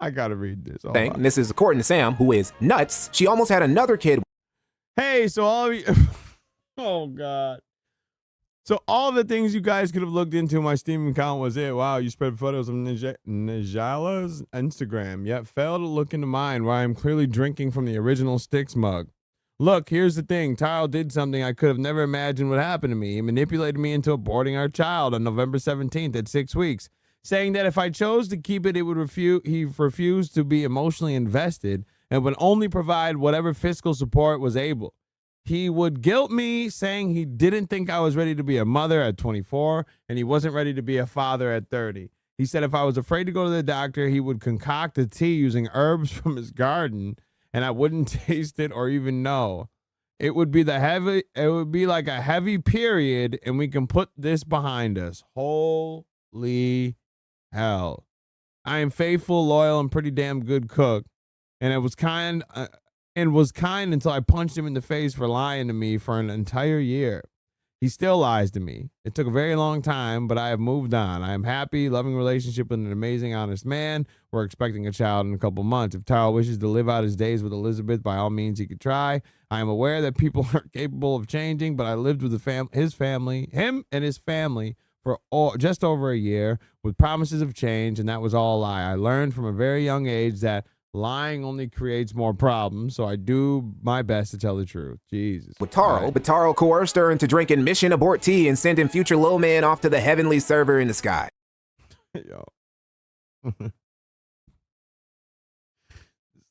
I gotta read this.
And this is according to Sam, who is nuts. She almost had another kid.
Hey, so all of you. Oh, God. So all the things you guys could have looked into my Steam account was it. Wow, you spread photos of Najala's Instagram, yet failed to look into mine, where I'm clearly drinking from the original Styx mug. Look, here's the thing. Taro did something I could have never imagined would happen to me. He manipulated me into aborting our child on November 17th at 6 weeks, saying that if I chose to keep it, he refused to be emotionally invested and would only provide whatever fiscal support was able. He would guilt me, saying he didn't think I was ready to be a mother at 24 and he wasn't ready to be a father at 30. He said if I was afraid to go to the doctor, he would concoct a tea using herbs from his garden and I wouldn't taste it or even know. It would be like a heavy period and we can put this behind us. Holy hell. I am faithful, loyal, and pretty damn good cook. and it was kind until I punched him in the face for lying to me for an entire year. He still lies to me. It took a very long time, but I have moved on. I am happy, loving relationship with an amazing, honest man. We're expecting a child in a couple months. If Taro wishes to live out his days with Elizabeth, by all means, he could try. I am aware that people are capable of changing, but I lived with him and his family, for just over a year with promises of change, and that was all a lie. I learned from a very young age that lying only creates more problems, so I do my best to tell the truth. Jesus.
With Taro, but Taro coerced her into drinking Mission Abort tea and sending future Low Man off to the heavenly server in the sky.
Yo. This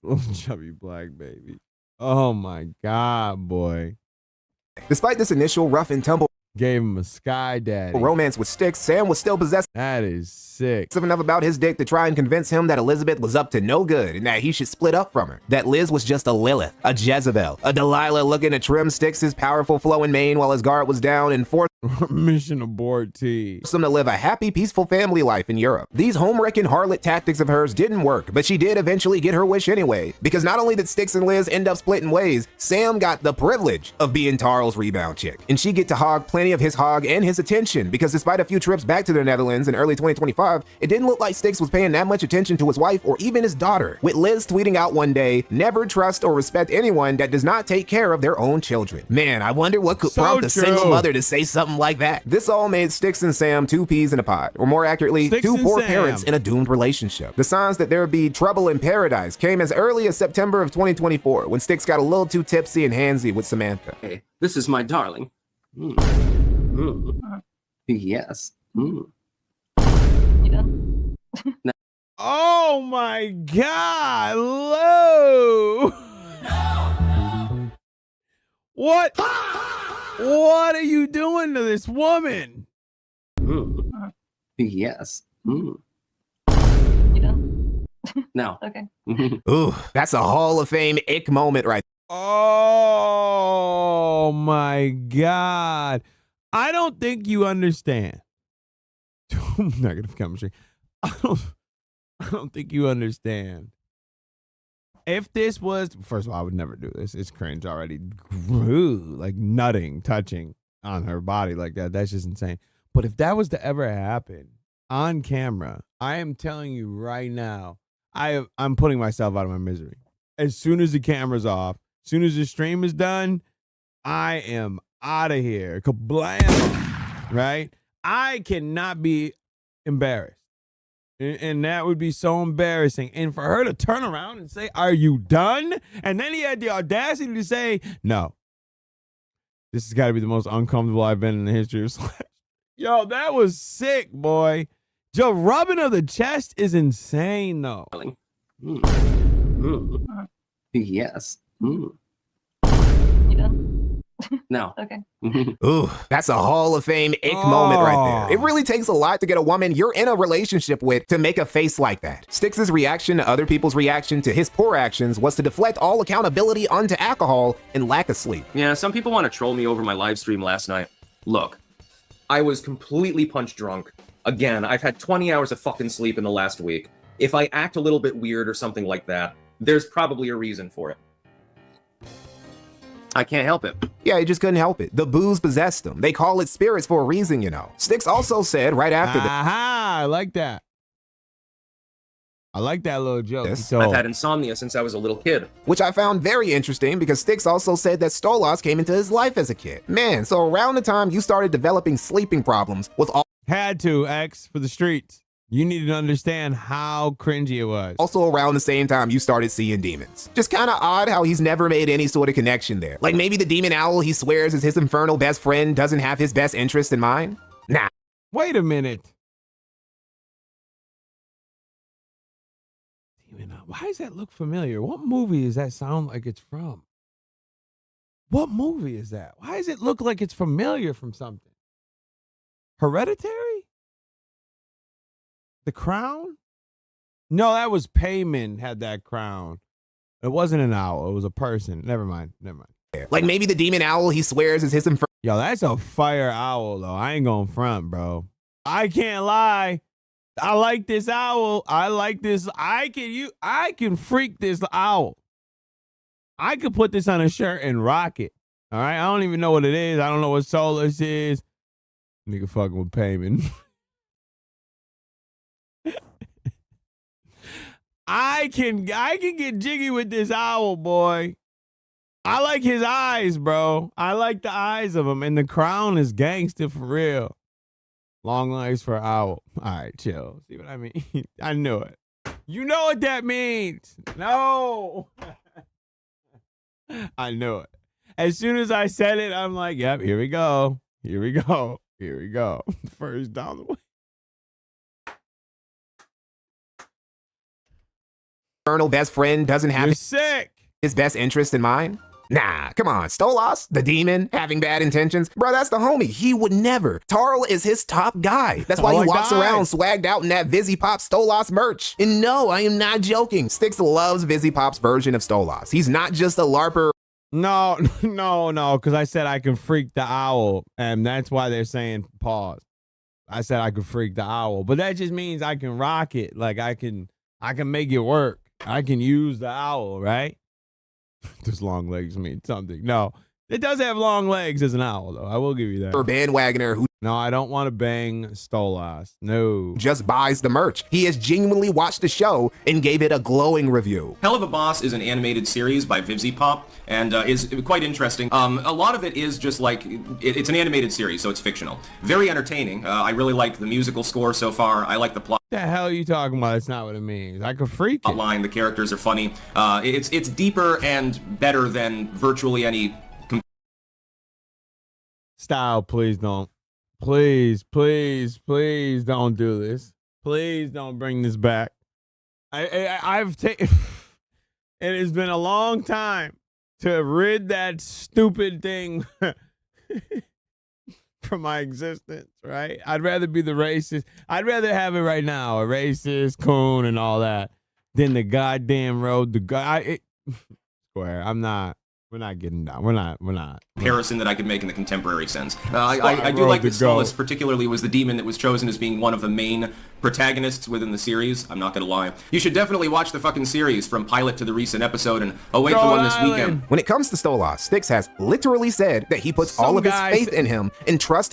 little chubby black baby. Oh my God, boy.
Despite this initial rough and tumble
gave him a sky daddy
romance with Styx, Sam was still possessed.
That is sick.
Enough about his dick to try and convince him that Elizabeth was up to no good and that he should split up from her. That Liz was just a Lilith, a Jezebel, a Delilah looking to trim Styx's powerful flowing mane while his guard was down and forced
Mission Abort tea.
Him to live a happy, peaceful family life in Europe. These home-wrecking harlot tactics of hers didn't work, but she did eventually get her wish anyway. Because not only did Styx and Liz end up splitting ways, Sam got the privilege of being Taro's rebound chick. And she get to hog plenty of his hog and his attention, because despite a few trips back to the Netherlands in early 2025, it didn't look like Styx was paying that much attention to his wife or even his daughter. With Liz tweeting out one day, "Never trust or respect anyone that does not take care of their own children." Man, I wonder what could prompt a single mother to say something like that. This all made Styx and Sam two peas in a pod, or more accurately, two poor parents in a doomed relationship. The signs that there would be trouble in paradise came as early as September of 2024, when Styx got a little too tipsy and handsy with Samantha.
Hey, this is my darling. Yes.
You done?
Oh my God, Lou! No! What? What are you doing to this woman?
Yes.
You done?
No.
Okay.
Ooh, that's a Hall of Fame ick moment right there.
Oh my God. I don't think you understand. Negative chemistry. I don't think you understand. If this was, first of all, I would never do this. It's cringe already. Like nutting, touching on her body like that. That's just insane. But if that was to ever happen on camera, I am telling you right now, I'm putting myself out of my misery. As soon as the camera's off, as soon as the stream is done, I am out of here. Kablam. Right? I cannot be embarrassed. And that would be so embarrassing. And for her to turn around and say, "Are you done?" And then he had the audacity to say, "No. This has got to be the most uncomfortable I've been in the history of Slash." Yo, that was sick, boy. Joe, rubbing of the chest is insane, though.
Yes.
You done?
No.
Okay.
Ooh, that's a Hall of Fame ick moment right there. It really takes a lot to get a woman you're in a relationship with to make a face like that. Styx's reaction to other people's reaction to his poor actions was to deflect all accountability onto alcohol and lack of sleep.
Yeah, some people want to troll me over my live stream last night. Look, I was completely punch drunk. Again, I've had 20 hours of fucking sleep in the last week. If I act a little bit weird or something like that, there's probably a reason for it. I can't help it.
Yeah, he just couldn't help it. The booze possessed him. They call it spirits for a reason, you know. Styx also said right after
I like that. I like that little joke.
I've had insomnia since I was a little kid.
Which I found very interesting because Styx also said that Stolas came into his life as a kid. Man, so around the time you started developing sleeping problems with all—
Had to, X, for the streets. You needed to understand how cringy it was.
Also around the same time you started seeing demons. Just kind of odd how he's never made any sort of connection there. Like maybe the demon owl he swears is his infernal best friend doesn't have his best interest in mind? Nah.
Wait a minute. Why does that look familiar? What movie does that sound like it's from? What movie is that? Why does it look like it's familiar from something? Hereditary? The Crown? No, that was Payman had that crown. It wasn't an owl. It was a person. Never mind.
Like maybe the demon owl he swears is his infernal—
Yo, that's a fire owl, though. I ain't going front, bro. I can't lie. I like this owl. I like this. I can freak this owl. I could put this on a shirt and rock it. All right. I don't even know what it is. I don't know what Solus is. Nigga fucking with payment. I can get jiggy with this owl, boy. I like his eyes, bro. I like the eyes of him, and the crown is gangster for real. Long legs for an owl. All right, chill. See what I mean? I knew it. You know what that means. No. I knew it. As soon as I said it, I'm like, yep, here we go. Here we go. Here we go. First down the way.
Eternal best friend doesn't have
sick.
His best interest in mind? Nah, come on. Stolas, the demon, having bad intentions? Bro, that's the homie. He would never. Tarl is his top guy. That's why he walks around swagged out in that Vizzy Pop Stolas merch. And no, I am not joking. Styx loves Vizzy Pop's version of Stolas. He's not just a LARPer.
No, because I said I can freak the owl, and that's why they're saying pause. I said I could freak the owl, but that just means I can rock it. Like I can make it work. I can use the owl, right? Does long legs mean something? No, it does have long legs as an owl, though. I will give you that.
Or bandwagoner who...
No, I don't want to bang Stolas. No.
Just buys the merch. He has genuinely watched the show and gave it a glowing review.
Hell of a Boss is an animated series by Vivzy Pop and is quite interesting. A lot of it is just like, it's an animated series, so it's fictional. Very entertaining. I really like the musical score so far. I like the plot.
The hell are you talking about? That's not what it means. I could freak it.
Line. The characters are funny. It's deeper and better than virtually any
style. Please don't. Please don't do this. Please don't bring this back. I've taken. It has been a long time to rid that stupid thing from my existence, right? I'd rather be the racist. I'd rather have it right now, a racist, coon, and all that, than the goddamn road. Square. I'm not. We're not getting down. We're not.
Comparison that I could make in the contemporary sense. I do like that Stolas particularly was the demon that was chosen as being one of the main protagonists within the series. I'm not gonna lie. You should definitely watch the fucking series from pilot to the recent episode and await the one this weekend.
When it comes to Stolas, Styx has literally said that he puts all of his faith in him and trust.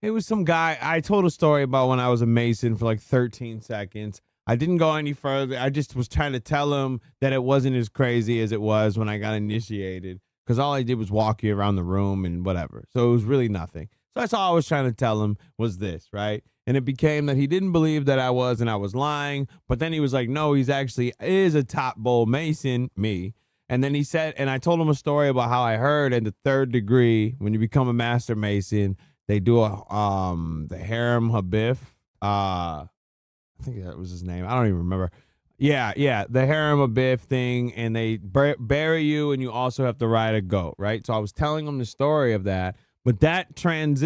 It was some guy. I told a story about when I was a Mason for like 13 seconds. I didn't go any further. I just was trying to tell him that it wasn't as crazy as it was when I got initiated, because all I did was walk you around the room and whatever. So it was really nothing. So that's all I was trying to tell him was this, right? And it became that he didn't believe that I was, and I was lying. But then he was like, no, he's actually is a top bowl Mason, me. And then he said, and I told him a story about how I heard in the 3rd degree, when you become a Master Mason, they do the Harem Habif. I think that was his name. I don't even remember. Yeah, the Harem Abiff thing, and they bury you, and you also have to ride a goat, right? So I was telling him the story of that, but that turned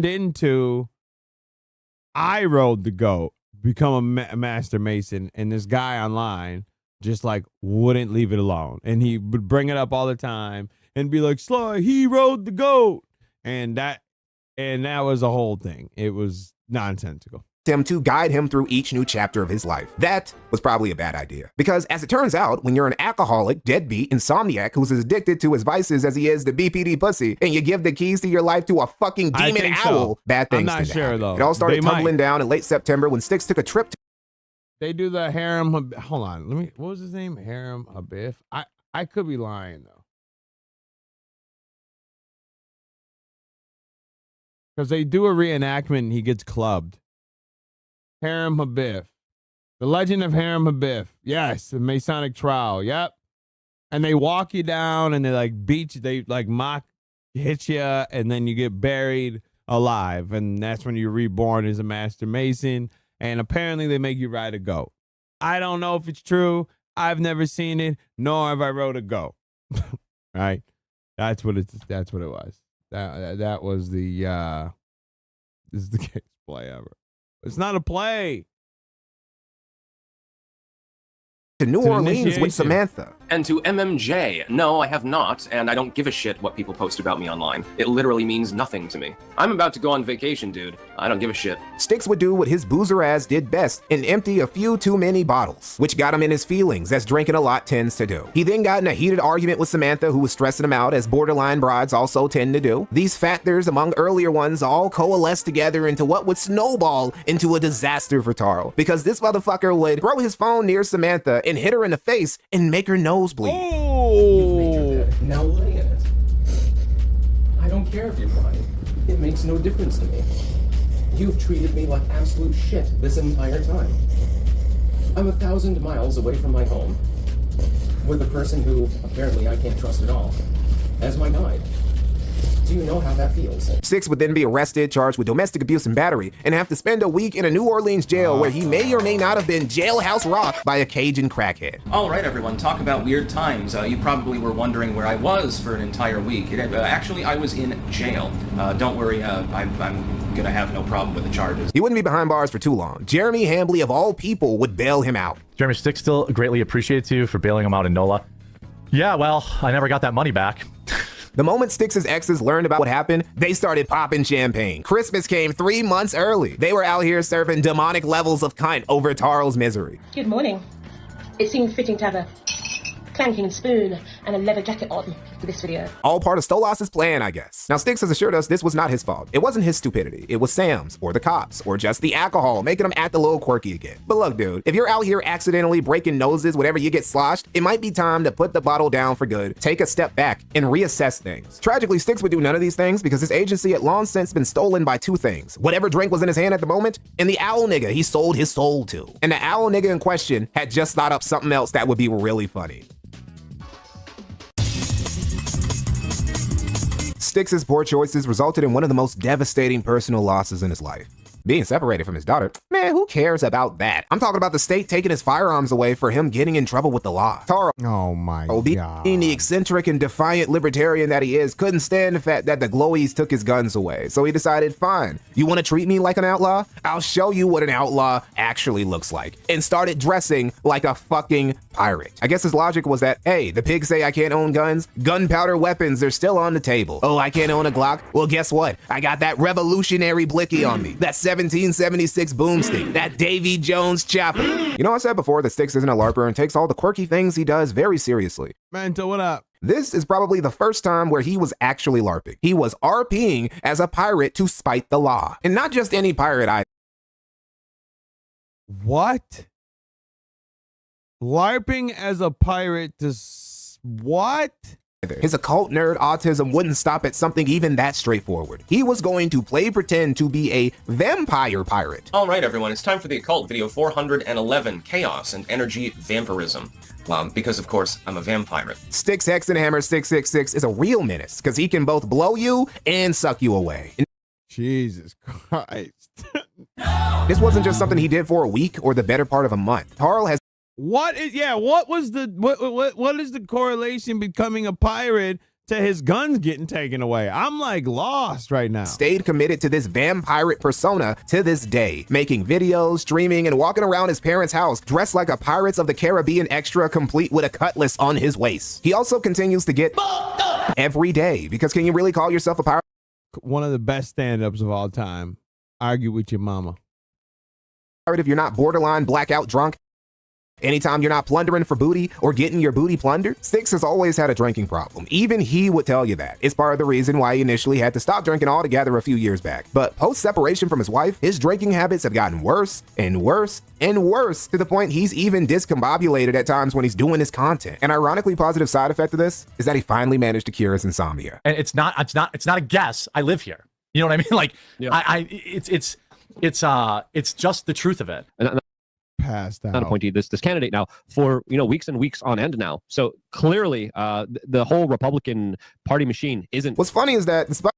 into I rode the goat, become a Master Mason, and this guy online just like wouldn't leave it alone, and he would bring it up all the time and be like, "Sly, he rode the goat," and that was a whole thing. It was nonsensical.
Him to guide him through each new chapter of his life. That was probably a bad idea. Because as it turns out, when you're an alcoholic, deadbeat, insomniac who's as addicted to his vices as he is to BPD pussy, and you give the keys to your life to a fucking demon owl, bad things
I'm not sure, though.
It all started tumbling down in late September when Styx took a trip to...
They do the Harem... Hold on. What was his name? Harem Abiff? I could be lying, though. Because they do a reenactment and he gets clubbed. Harem Habif. The Legend of Harem Habif. Yes, the Masonic trial. Yep. And they walk you down and they like beat you. They like hit you, and then you get buried alive. And that's when you're reborn as a Master Mason. And apparently they make you ride a goat. I don't know if it's true. I've never seen it, nor have I rode a goat. Right? That's what it was. That was the this is the gayest play ever. It's not a play.
to New Orleans with
initiation.
Samantha.
And to MMJ, no, I have not, and I don't give a shit what people post about me online. It literally means nothing to me. I'm about to go on vacation, dude. I don't give a shit.
Styx would do what his boozer ass did best and empty a few too many bottles, which got him in his feelings, as drinking a lot tends to do. He then got in a heated argument with Samantha, who was stressing him out, as borderline brides also tend to do. These factors, among earlier ones, all coalesced together into what would snowball into a disaster for Taro, because this motherfucker would throw his phone near Samantha and hit her in the face and make her nose bleed.
Oh!
Now lay in it. I don't care if you're crying. It makes no difference to me. You've treated me like absolute shit this entire time. I'm 1,000 miles away from my home with a person who apparently I can't trust at all as my guide. Do you know how that feels?
Styx would then be arrested, charged with domestic abuse and battery, and have to spend a week in a New Orleans jail where he may or may not have been jailhouse rocked by a Cajun crackhead.
All right, everyone, talk about weird times. You probably were wondering where I was for an entire week. Actually, I was in jail. Don't worry, I'm gonna have no problem with the charges.
He wouldn't be behind bars for too long. Jeremy Hambley, of all people, would bail him out.
Jeremy, Styx still greatly appreciates you for bailing him out in NOLA. Yeah, well, I never got that money back.
The moment Styx's exes learned about what happened, they started popping champagne. Christmas came 3 months early. They were out here serving demonic levels of cunt over Taro's misery.
Good morning. It seemed fitting to have a clanking spoon and a leather jacket on for this video.
All part of Stolas's plan, I guess. Now, Styx has assured us this was not his fault. It wasn't his stupidity. It was Sam's, or the cops, or just the alcohol, making him act a little quirky again. But look, dude, if you're out here accidentally breaking noses whenever you get sloshed, it might be time to put the bottle down for good, take a step back, and reassess things. Tragically, Styx would do none of these things because his agency had long since been stolen by two things: whatever drink was in his hand at the moment, and the owl nigga he sold his soul to. And the owl nigga in question had just thought up something else that would be really funny. Styx's poor choices resulted in one of the most devastating personal losses in his life. Being separated from his daughter, man, who cares about that? I'm talking about the state taking his firearms away for him getting in trouble with the law. Taro,
oh my God,
being the eccentric and defiant libertarian that he is, couldn't stand the fact that the glowies took his guns away. So he decided, fine, you want to treat me like an outlaw? I'll show you what an outlaw actually looks like. And started dressing like a fucking pirate. I guess his logic was that, hey, the pigs say I can't own guns. Gunpowder weapons are still on the table. Oh, I can't own a Glock? Well, guess what? I got that revolutionary blicky on me. That 1776 boomstick. That Davy Jones chopper. You know, I said before that Styx isn't a LARPer and takes all the quirky things he does very seriously.
Mento, what up?
This is probably the first time where he was actually LARPing. He was RPing as a pirate to spite the law. And not just any pirate either.
What? LARPing as a pirate to what?
His occult nerd autism wouldn't stop at something even that straightforward. He was going to play pretend to be a vampire pirate.
All right, everyone, it's time for the occult video 411, Chaos and Energy Vampirism. Because, of course, I'm a vampire.
Styxhexenhammer 666 is a real menace, because he can both blow you and suck you away.
Jesus Christ.
This wasn't just something he did for a week or the better part of a month. Tarl has
what is what is the correlation becoming a pirate to his guns getting taken away? I'm like lost right now.
Stayed committed to this vampire persona to this day, making videos, streaming, and walking around his parents' house dressed like a Pirates of the Caribbean extra, complete with a cutlass on his waist. He also continues to get every day, because can you really call yourself a pirate?
One of the best stand-ups of all time. Argue with your mama.
If you're not borderline blackout drunk, anytime you're not plundering for booty or getting your booty plundered. Styx has always had a drinking problem. Even he would tell you that. It's part of the reason why he initially had to stop drinking altogether a few years back. But post-separation from his wife, his drinking habits have gotten worse and worse and worse, to the point he's even discombobulated at times when he's doing his content. An ironically positive side effect of this is that he finally managed to cure his insomnia.
And it's not a guess. I live here. You know what I mean? Like, yeah. It's just the truth of it.
Passed out.
Not appointee this candidate now for weeks and weeks on end now. So clearly, the whole Republican Party machine isn't.
What's funny is that despite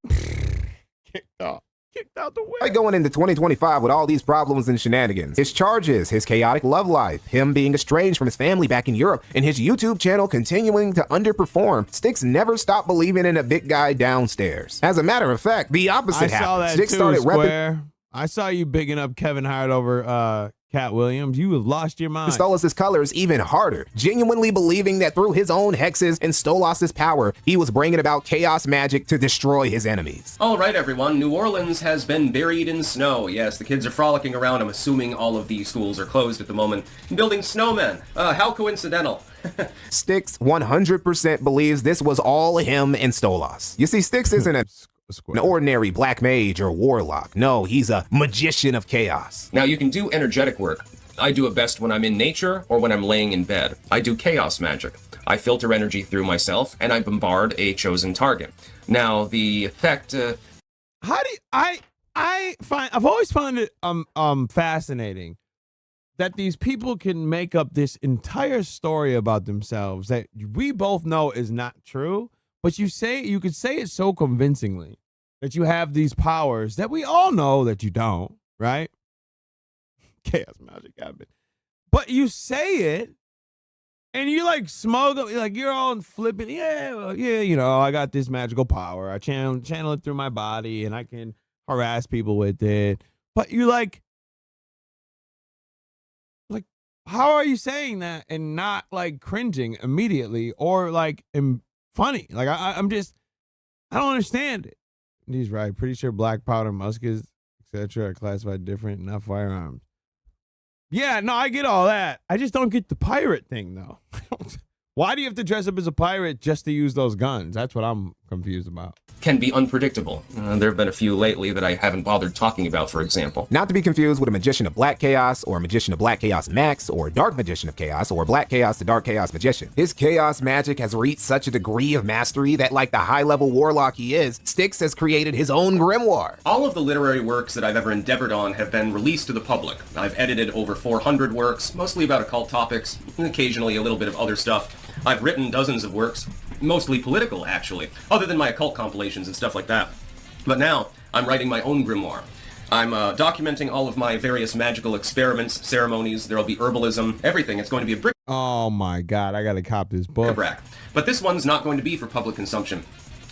kicked out the way.
Going into 2025 with all these problems and shenanigans, his charges, his chaotic love life, him being estranged from his family back in Europe, and his YouTube channel continuing to underperform, Styx never stopped believing in a big guy downstairs. As a matter of fact, the opposite happened. Styx started
Square. I saw you bigging up Kevin Hart over Cat Williams. You have lost your mind.
Stolas' colors even harder, genuinely believing that through his own hexes and Stolas' power, he was bringing about chaos magic to destroy his enemies.
All right, everyone. New Orleans has been buried in snow. Yes, the kids are frolicking around. I'm assuming all of the schools are closed at the moment. Building snowmen. How coincidental.
Styx 100% believes this was all him and Stolas. You see, Styx isn't an ordinary black mage or warlock. No, he's a magician of chaos.
Now, you can do energetic work. I do it best when I'm in nature or when I'm laying in bed. I do chaos magic. I filter energy through myself, and I bombard a chosen target. Now, the effect...
How do you, I've always found it fascinating that these people can make up this entire story about themselves that we both know is not true, but you could say it so convincingly that you have these powers that we all know that you don't, right? Chaos magic happened. But you say it and you like smug up, like you're all flipping. Yeah, you know, I got this magical power. I channel it through my body and I can harass people with it. But you like, how are you saying that and not like cringing immediately or like funny? Like I'm just, I don't understand it. He's right. Pretty sure black powder, muskets, etc. are classified different, not firearms. Yeah, no, I get all that. I just don't get the pirate thing though. Why do you have to dress up as a pirate just to use those guns? That's what I'm confused about.
Can be unpredictable. There have been a few lately that I haven't bothered talking about, for example.
Not to be confused with a magician of black chaos, or a magician of black chaos max, or a dark magician of chaos, or black chaos to dark chaos magician. His chaos magic has reached such a degree of mastery that, like the high-level warlock he is, Styx has created his own grimoire.
All of the literary works that I've ever endeavored on have been released to the public. I've edited over 400 works, mostly about occult topics, and occasionally a little bit of other stuff. I've written dozens of works, mostly political, actually, other than my occult compilations and stuff like that. But now, I'm writing my own grimoire. I'm documenting all of my various magical experiments, ceremonies, there'll be herbalism, everything. It's going to be a brick.
Oh my god, I gotta cop this book.
But this one's not going to be for public consumption.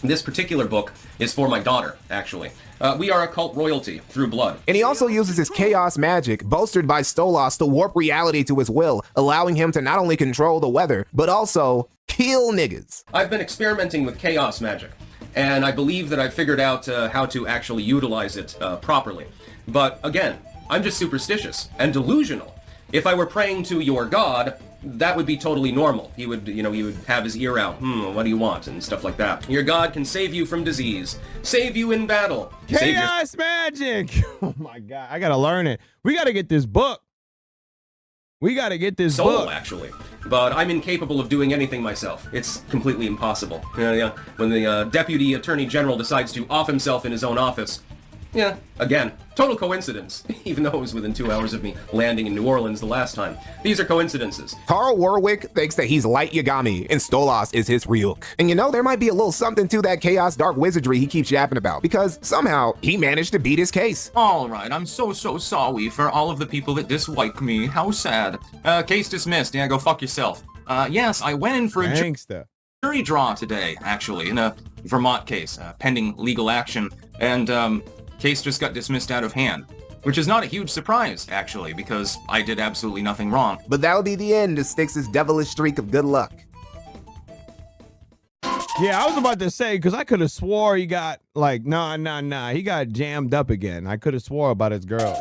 This particular book is for my daughter, actually. We are occult royalty through blood.
And he also uses his chaos magic, bolstered by Stolas, to warp reality to his will, allowing him to not only control the weather, but also kill niggas.
I've been experimenting with chaos magic, and I believe that I've figured out how to actually utilize it properly. But again, I'm just superstitious and delusional. If I were praying to your god, that would be totally normal. He would, he would have his ear out. What do you want? And stuff like that. Your god can save you from disease. Save you in battle.
Chaos magic! Oh my god, I gotta learn it. We gotta get this book. We gotta get this book.
Actually. But I'm incapable of doing anything myself. It's completely impossible. When the Deputy Attorney General decides to off himself in his own office, yeah, again, total coincidence, even though it was within 2 hours of me landing in New Orleans the last time. These are coincidences.
Carl Warwick thinks that he's Light Yagami, and Stolas is his Ryuk. And you know, there might be a little something to that chaos dark wizardry he keeps yapping about, because somehow he managed to beat his case.
All right, I'm so sorry for all of the people that dislike me. How sad. Case dismissed. Yeah, go fuck yourself. Yes, I went in for a jury draw today, actually, in a Vermont case, pending legal action, and case just got dismissed out of hand, which is not a huge surprise, actually, because I did absolutely nothing wrong.
But that'll be the end of Styx's devilish streak of good luck.
Yeah, I was about to say, because I could have swore he got, like, nah, he got jammed up again. I could have swore about his girl.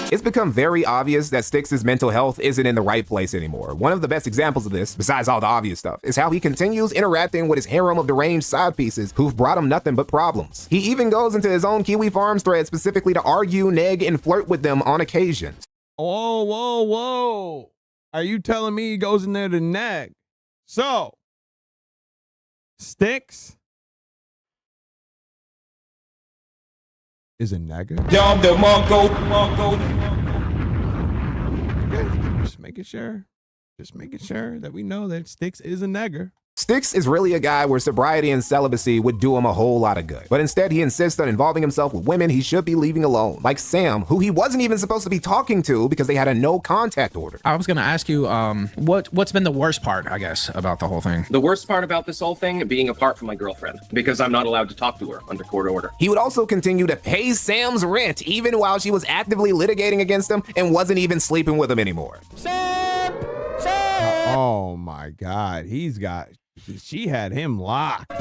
It's become very obvious that Styx's mental health isn't in the right place anymore. One of the best examples of this, besides all the obvious stuff, is how he continues interacting with his harem of deranged side pieces who've brought him nothing but problems. He even goes into his own Kiwi Farms thread specifically to argue, neg, and flirt with them on occasion.
Whoa. Are you telling me he goes in there to neg? So, Styx is a nagger?
Dom the Mongo.
Okay, just making sure that we know that Styx is a nagger.
Styx is really a guy where sobriety and celibacy would do him a whole lot of good. But instead, he insists on involving himself with women he should be leaving alone, like Sam, who he wasn't even supposed to be talking to because they had a no contact order.
I was going to ask you, what's been the worst part, I guess, about the whole thing?
The worst part about this whole thing being apart from my girlfriend, because I'm not allowed to talk to her under court order.
He would also continue to pay Sam's rent even while she was actively litigating against him and wasn't even sleeping with him anymore.
Oh my God, she had him locked.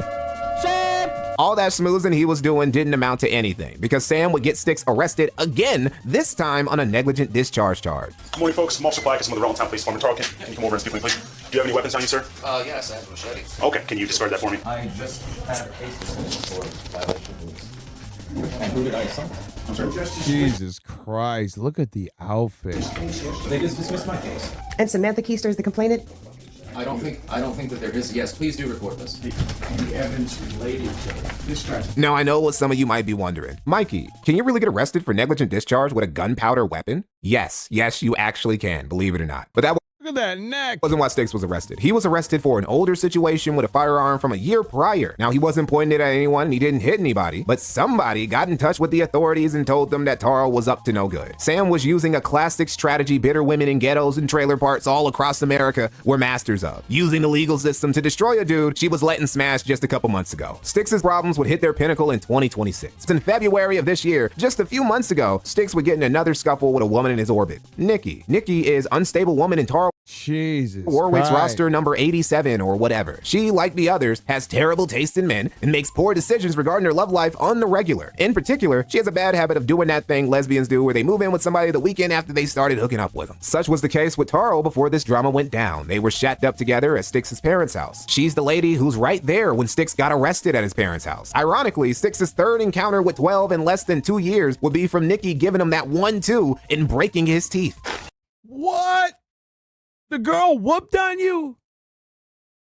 All that schmoozing he was doing didn't amount to anything because Sam would get Styx arrested again, this time on a negligent discharge charge.
Good morning, folks. I'm Officer Black. I'm with the Rutland Police Department. Tarl, can you come over and speak with me, please? Do you have any weapons on you, sir?
Yes, I have a machete.
Okay, can you discard that for me?
I just had a case for violation rules. And who did I assault? I'm sorry.
Jesus Christ, look at the outfit.
They just dismissed my case.
And Samantha Keister is the complainant?
I don't think that there is. Yes, please do record this.
The evidence related to discharge.
Now, I know what some of you might be wondering. Mikey, can you really get arrested for negligent discharge with a gunpowder weapon? Yes, you actually can, believe it or not. But that
Look at that neck.
wasn't why Styx was arrested. He was arrested for an older situation with a firearm from a year prior. Now, he wasn't pointing it at anyone and he didn't hit anybody, but somebody got in touch with the authorities and told them that Tarl was up to no good. Sam was using a classic strategy bitter women in ghettos and trailer parks all across America were masters of, using the legal system to destroy a dude she was letting smash just a couple months ago. Styx's problems would hit their pinnacle in 2026. In February of this year, just a few months ago, Styx would get in another scuffle with a woman in his orbit, Nikki. Nikki is unstable woman in Tarl
Jesus
Warwick's
Christ.
roster number 87 or whatever. She, like the others, has terrible taste in men and makes poor decisions regarding her love life on the regular. In particular, she has a bad habit of doing that thing lesbians do where they move in with somebody the weekend after they started hooking up with them. Such was the case with Tarl before this drama went down. They were shacked up together at Styx's parents' house. She's the lady who's right there when Styx got arrested at his parents' house. Ironically, Styx's third encounter with 12 in less than 2 years would be from Nikki giving him that 1-2 and breaking his teeth.
What? The girl whooped on you?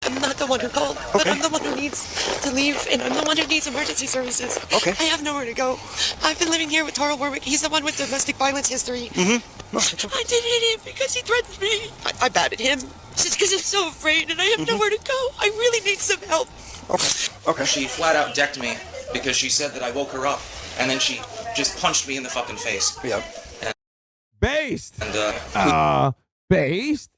I'm not the one who called, but I'm the one who needs to leave, and I'm the one who needs emergency services. Okay. I have nowhere to go. I've been living here with Tarl Warwick. He's the one with domestic violence history. Mm-hmm. I did hit him because he threatened me. I batted him just because I'm so afraid, and I have nowhere to go. I really need some help.
Okay. She flat out decked me because she said that I woke her up, and then she just punched me in the fucking face. Yep.
Based.
And
based?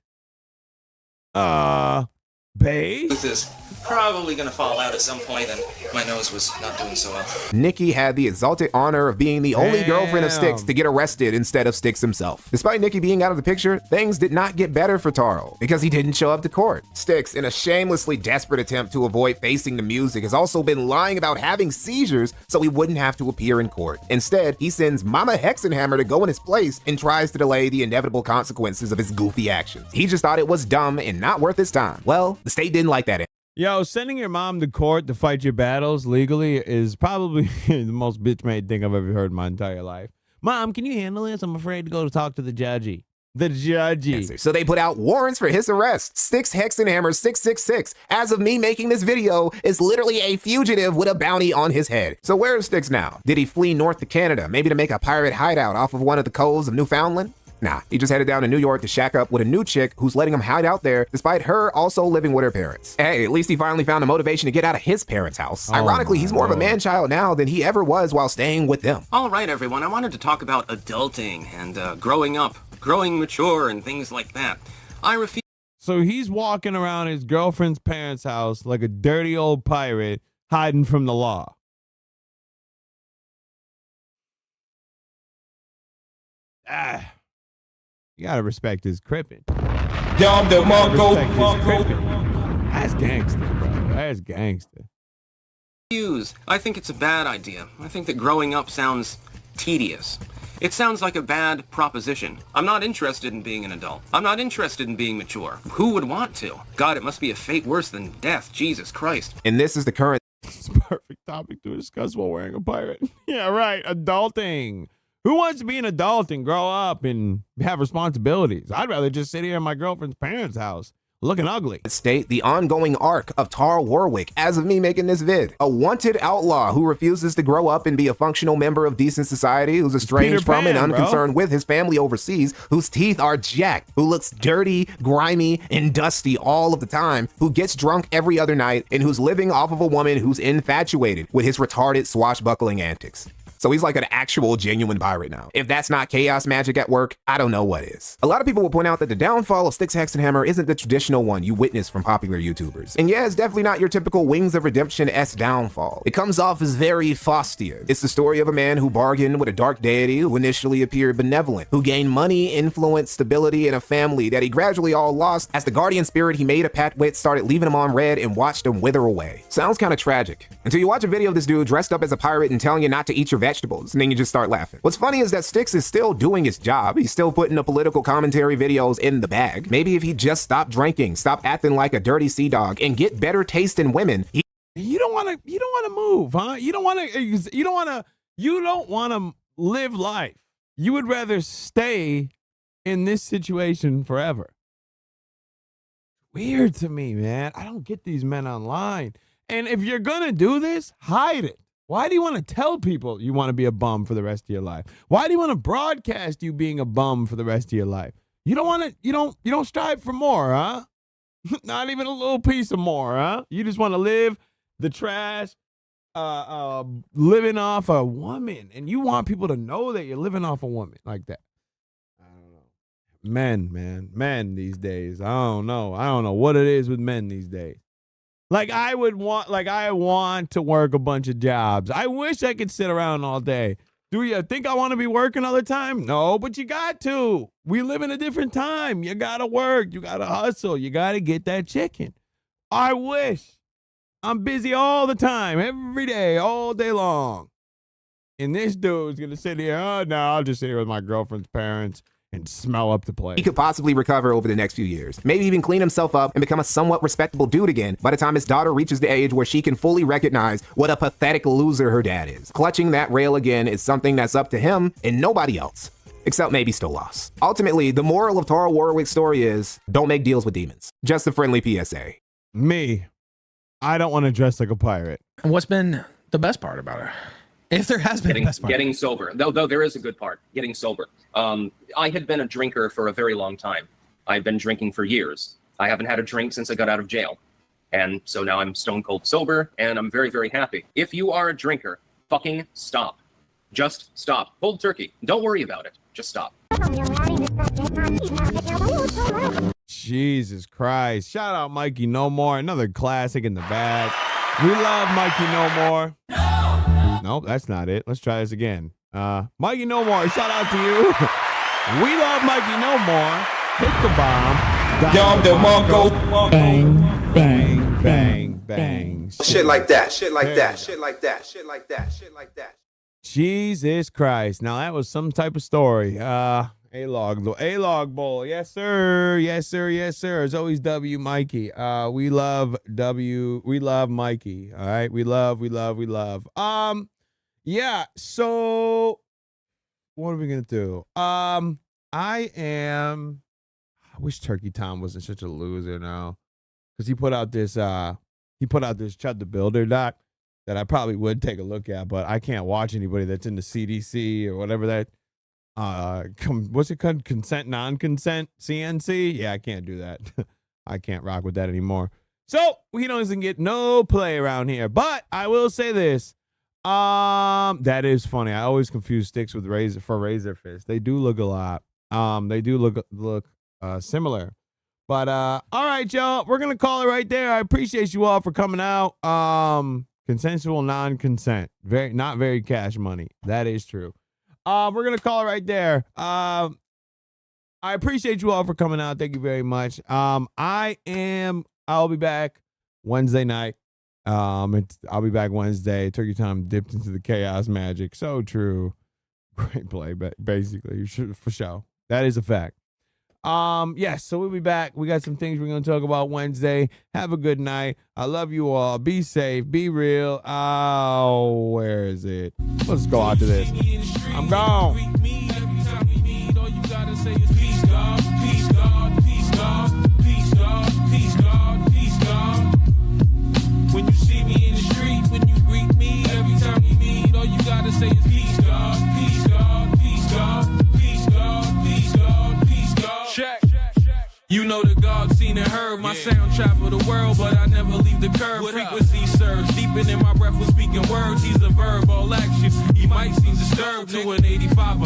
Based?
Tooth is probably gonna fall out at some point, and my nose was not doing so well.
Nikki had the exalted honor of being the only girlfriend of Styx
Damn.
to get arrested instead of Styx himself. Despite Nikki being out of the picture, things did not get better for Tarl because he didn't show up to court. Styx, in a shamelessly desperate attempt to avoid facing the music, has also been lying about having seizures so he wouldn't have to appear in court. Instead, he sends Mama Hexenhammer to go in his place and tries to delay the inevitable consequences of his goofy actions. He just thought it was dumb and not worth his time. Well, the state didn't like that.
Yo, sending your mom to court to fight your battles legally is probably the most bitch-made thing I've ever heard in my entire life. Mom, can you handle this? I'm afraid to go to talk to the judgy. The judgy.
So they put out warrants for his arrest. Styxhexenhammer 666, as of me making this video, is literally a fugitive with a bounty on his head. So where is Styx now? Did he flee north to Canada, maybe to make a pirate hideout off of one of the coves of Newfoundland? Nah, he just headed down to New York to shack up with a new chick who's letting him hide out there despite her also living with her parents. Hey, at least he finally found the motivation to get out of his parents' house. Ironically, he's more of a man-child now than he ever was while staying with them.
All right, everyone. I wanted to talk about adulting and growing up, growing mature, and things like that. I refuse.
So he's walking around his girlfriend's parents' house like a dirty old pirate hiding from the law. You gotta respect his crippin'.
That's
gangster, bro. That's gangster.
I think it's a bad idea. I think that growing up sounds tedious. It sounds like a bad proposition. I'm not interested in being an adult. I'm not interested in being mature. Who would want to? God, it must be a fate worse than death. Jesus Christ.
And this is the current
perfect topic to discuss while wearing a pirate. Yeah, right. Adulting. Who wants to be an adult and grow up and have responsibilities? I'd rather just sit here in my girlfriend's parents' house looking ugly.
State the ongoing arc of Tarl Warwick as of me making this vid. A wanted outlaw who refuses to grow up and be a functional member of decent society, who's estranged from and unconcerned with his family overseas, whose teeth are jacked, who looks dirty, grimy, and dusty all of the time, who gets drunk every other night, and who's living off of a woman who's infatuated with his retarded swashbuckling antics. So he's like an actual genuine pirate now. If that's not chaos magic at work, I don't know what is. A lot of people will point out that the downfall of Styxhexenhammer isn't the traditional one you witness from popular YouTubers. And yeah, it's definitely not your typical Wings of Redemption-esque downfall. It comes off as very Faustian. It's the story of a man who bargained with a dark deity who initially appeared benevolent, who gained money, influence, stability, and a family that he gradually all lost as the guardian spirit he made a pact with started leaving him on red and watched him wither away. Sounds kind of tragic. Until you watch a video of this dude dressed up as a pirate and telling you not to eat your vegetables, and then you just start laughing. What's funny is that Styx is still doing his job. He's still putting the political commentary videos in the bag. Maybe if he just stopped drinking, stop acting like a dirty sea dog, and get better taste in women.
You don't want to move, huh? You don't want to live life. You would rather stay in this situation forever. Weird to me, man. I don't get these men online. And if you're going to do this, hide it. Why do you want to tell people you want to be a bum for the rest of your life? Why do you want to broadcast you being a bum for the rest of your life? You don't want to, you don't strive for more, huh? Not even a little piece of more, huh? You just want to live the trash, living off a woman, and you want people to know that you're living off a woman like that. I don't know. Men these days. I don't know what it is with men these days. I want to work a bunch of jobs. I wish I could sit around all day. Do you think I want to be working all the time? No, but you got to. We live in a different time. You got to work. You got to hustle. You got to get that chicken. I wish. I'm busy all the time, every day, all day long. And this dude's going to sit here, oh, no, I'll just sit here with my girlfriend's parents and smell up the place.
He could possibly recover over the next few years. Maybe even clean himself up and become a somewhat respectable dude again by the time his daughter reaches the age where she can fully recognize what a pathetic loser her dad is. Clutching that rail again is something that's up to him and nobody else. Except maybe Stolas. Ultimately, the moral of Tarl Warwick's story is, don't make deals with demons. Just a friendly PSA.
Me, I don't want to dress like a pirate.
And what's been the best part about it? If there has been a best part.
Getting sober. Though there is a good part, getting sober. I had been a drinker for a very long time. I've been drinking for years. I haven't had a drink since I got out of jail. And so now I'm stone cold sober, and I'm very, very happy. If you are a drinker, fucking stop. Just stop. Cold turkey. Don't worry about it. Just stop.
Jesus Christ. Shout out Mikey No More. Another classic in the bag. We love Mikey No More. Nope, that's not it. Let's try this again. Mikey No More, shout out to you. We love Mikey No More. Hit the bomb.
Dom the Mongo.
Bang, bang, bang, bang.
Shit like that. Shit like that. Shit like that. Shit like that. Shit like that.
Jesus Christ. Now that was some type of story. A-Log Bowl. Yes, sir. Yes, sir. Yes, sir. It's always W Mikey. We love W. We love Mikey. All right. We love. Yeah. So what are we going to do? I wish Turkey Tom wasn't such a loser now. Because he put out this Chud the Builder doc that I probably would take a look at, but I can't watch anybody that's in the CDC or whatever that what's it called? Consent, non-consent, CNC? Yeah, I can't do that. I can't rock with that anymore. So he doesn't get no play around here. But I will say this. That is funny. I always confuse sticks with razor fist. They do look a lot. They do look similar. But all right, y'all. We're gonna call it right there. I appreciate you all for coming out. Consensual non-consent. Not very cash money. That is true. We're gonna call it right there. I appreciate you all for coming out. Thank you very much. I'll be back Wednesday night. I'll be back Wednesday. Turkey Tom dipped into the chaos magic. So true. Great play, but basically, for sure. That is a fact. Yes, so we'll be back. We got some things we're going to talk about Wednesday. Have a good night. I love you all. Be safe. Be real. Oh, where is it? Let's go out to this. I'm gone. Peace, God. Peace, God. Peace, God. Peace, God. Peace, God. Peace,
know the God seen and heard. My sound travel the world, but I never leave the curve. Frequency surge, deepen in my breath when speaking words. He's a verb, all action. He might seem disturbed to an 85.